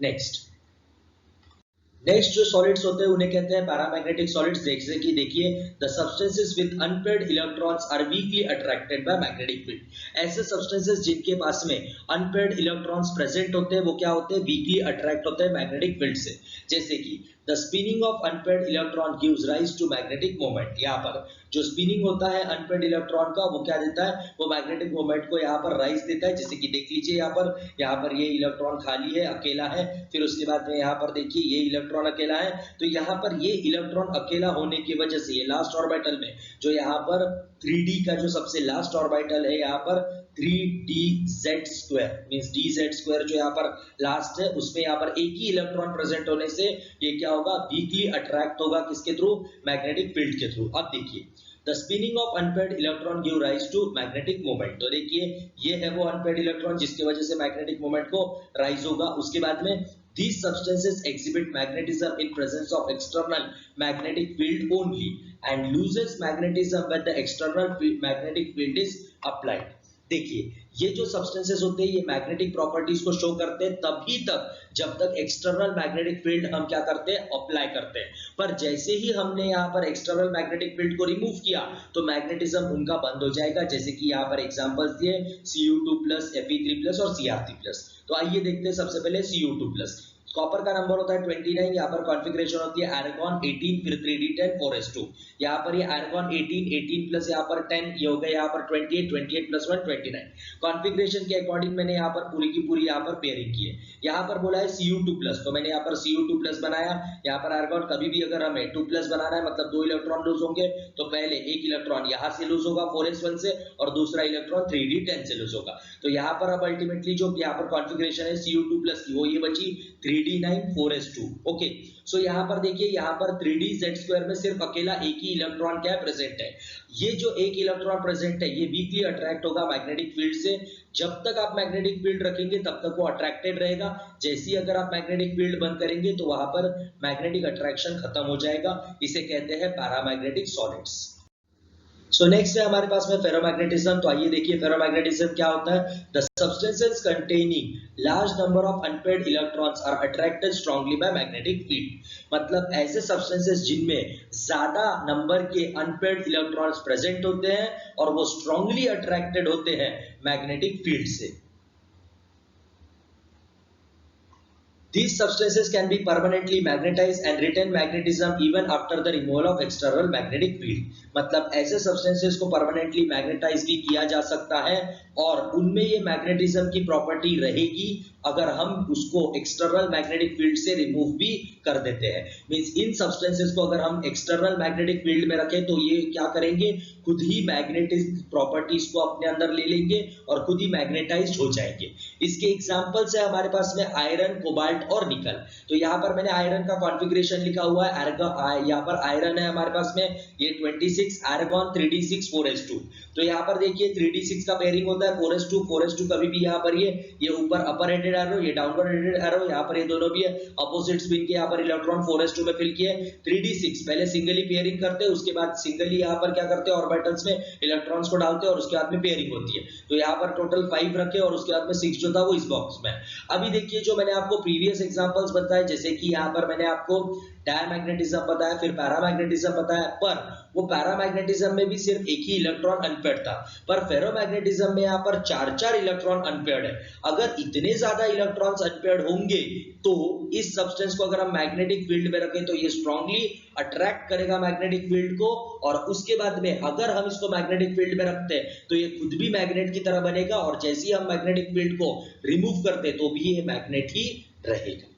नेक्स्ट जो सॉलिड्स होते हैं उन्हें कहते हैं पैरामैग्नेटिक सॉलिड्स। जैसे कि देखिए, the substances with unpaired electrons are weakly attracted by magnetic field. ऐसे सब्सटेंसेस जिनके पास में अनपेयर्ड इलेक्ट्रॉन्स प्रेजेंट होते हैं वो क्या होते हैं, वीकली अट्रैक्ट होते हैं मैग्नेटिक फील्ड से। जैसे कि the spinning of unpaired electron gives rise to magnetic moment. यहाँ पर जो स्पिनिंग होता है अनपेयर्ड इलेक्ट्रॉन का वो क्या देता है, वो मैग्नेटिक मोमेंट को यहाँ पर राइज देता है। जैसे कि देख लीजिए यहाँ पर ये इलेक्ट्रॉन खाली है, अकेला है, फिर उसके बाद में यहाँ पर देखिए ये इलेक्ट्रॉन अकेला है, तो यहाँ पर ये इलेक्ट्रॉन अकेला होने की वजह से ये लास्ट ऑर्बिटल में जो यहाँ पर 3d का जो सबसे लास्ट ऑर्बिटल है यहाँ पर 3dz2 मींस dz2 जो यहाँ पर लास्ट है, उसमें यहाँ पर एक ही इलेक्ट्रॉन प्रेजेंट होने से ये क्या होगा, वीकली अट्रैक्ट होगा किसके थ्रू, मैग्नेटिक फील्ड के थ्रू। अब देखिए, the spinning of unpaired electron give rise to magnetic moment. तो देखिए ये है वो अनपेयर्ड इलेक्ट्रॉन जिसकी वजह से मैग्नेटिक मोमेंट को राइज होगा। उसके बाद में these substances exhibit magnetism in presence of external magnetic field only and loses magnetism when the external magnetic field is applied। देखिए ये जो सब्सटेंसेस होते हैं ये मैग्नेटिक प्रॉपर्टीज को शो करते हैं तभी तक जब तक एक्सटर्नल मैग्नेटिक फील्ड हम क्या करते हैं, अप्लाई करते हैं। पर जैसे ही हमने यहाँ पर एक्सटर्नल मैग्नेटिक फील्ड को रिमूव किया तो मैग्नेटिज्म उनका बंद हो जाएगा। जैसे कि यहाँ पर एग्जांपल्स दिए Cu2+, Fe3+ और Cr3+। तो आइए देखते हैं सबसे पहले Cu2+। कॉपर का नंबर होता है 29, यहाँ पर कॉन्फ़िगरेशन होती है आर्गॉन 18, फिर 3d10 4s2। यहाँ पर ये आर्गॉन 18, 18 प्लस यहाँ पर 10, ये हो गया यहाँ पर 28, 28 प्लस 1 29। कॉन्फ़िगरेशन के अकॉर्डिंग मैंने यहाँ पर पूरी की पूरी यहाँ पर पेयरिंग की है। यहाँ पर बोला है Cu2+, तो मैंने यहाँ पर Cu2+ बनाया। यहाँ पर आर्गॉन कभी भी अगर हमें 2+ बनाना है, मतलब 2 इलेक्ट्रॉन लूज होंगे, तो पहले एक इलेक्ट्रॉन यहाँ से लूज होगा 4s1 से और दूसरा इलेक्ट्रॉन 3d10 से लूज होगा। तो यहाँ पर अब अल्टीमेटली जो यहाँ पर कॉन्फ़िगरेशन है Cu2+ की वो ये बची 3d9 4s2। ओके, सो यहाँ पर देखिए, यहाँ पर 3dz2 में सिर्फ अकेला एक ही इलेक्ट्रॉन क्या प्रेजेंट है। ये जो एक इलेक्ट्रॉन प्रेजेंट है ये वीकली अट्रैक्ट होगा मैग्नेटिक फील्ड से। जब तक आप मैग्नेटिक फील्ड रखेंगे तब तक वो अट्रैक्टेड रहेगा। जैसे ही अगर आप मैग्नेटिक फील्ड बंद करेंगे तो वहां पर मैग्नेटिक अट्रैक्शन खत्म हो जाएगा। इसे कहते हैं पैरामैग्नेटिक सॉलिड्स। सो नेक्स्ट है हमारे पास में फेरोमैग्नेटिज्म। तो आइए देखिए फेरोमैग्नेटिज्म क्या होता है। The substances containing large number of unpaired electrons are attracted strongly by magnetic field. मतलब ऐसे सब्सटेंसेस जिनमें ज्यादा नंबर के अनपेयर्ड इलेक्ट्रॉन्स प्रेजेंट होते हैं और वो स्ट्रांगली अट्रैक्टेड होते हैं मैग्नेटिक फील्ड से। These substances can be permanently magnetized and retain magnetism even after the removal of external magnetic field। मतलब ऐसे substances को permanently magnetize भी किया जा सकता है और उनमें ये मैग्नेटिज्म की प्रॉपर्टी रहेगी अगर हम उसको एक्सटर्नल मैग्नेटिक फील्ड से रिमूव भी कर देते हैं। मींस इन सब्सटेंसेस को अगर हम एक्सटर्नल मैग्नेटिक फील्ड में रखें तो ये क्या करेंगे, खुद ही मैग्नेटिक प्रॉपर्टीज को अपने अंदर ले लेंगे और खुद ही मैग्नेटाइज्ड हो जाएंगे। इसके एग्जांपल्स है हमारे पास में आयरन, कोबाल्ट और निकल। तो यहाँ पर मैंने आयरन का कॉन्फ़िगरेशन लिखा हुआ है, यहाँ पर आयरन है हमारे पास में ये 26 आर्गन 3d6 4s2। तो यहाँ पर देखिए 3d6 का पेयरिंग होता है 4s2 4s2, कभी भी यहाँ पर ये ऊपर अपर हेडेड एरो, ये डाउनवर्ड हेडेड एरो, यहाँ पर ये दोनों भी है अपोजिट स्पिन के, यहाँ पर इलेक्ट्रॉन 4s2 में फिल किए। 3d6 पहले सिंगली पेयरिंग करते हैं, उसके बाद सिंगली यहाँ पर क्या करते हैं ऑर्बिटल्स में इलेक्ट्रॉन्स को डालते हैं और उसके बाद में पेयरिंग होती है। तो यहाँ पर टोटल 5 रखे और उसके बाद में 6 जो था वो इस बॉक्स में। अभी देखिए जो मैंने आपको प्रीवियस एग्जांपल्स बताए, जैसे कि यहाँ पर मैंने आपको डायमैग्नेटिज्म बताया, फिर पैरामैग्नेटिज्म बताया, पर वो पैरामैग्नेटिज्म में भी सिर्फ एक ही इलेक्ट्रॉन अनपेयर्ड था, पर फेरोमैग्नेटिज्म में यहाँ पर 4 इलेक्ट्रॉन अनपेयर्ड है। अगर इतने ज्यादा इलेक्ट्रॉन्स अनपेयर्ड होंगे तो इस सब्सटेंस को अगर हम मैग्नेटिक फील्ड में रखें तो ये स्ट्रांगली अट्रैक्ट करेगा मैग्नेटिक फील्ड को, और उसके बाद में अगर हम इसको मैग्नेटिक फील्ड में रखते हैं तो ये खुद भी मैग्नेट की तरह बनेगा, और जैसे ही हम मैग्नेटिक फील्ड को रिमूव करते तो भी ये मैग्नेट ही रहेगा।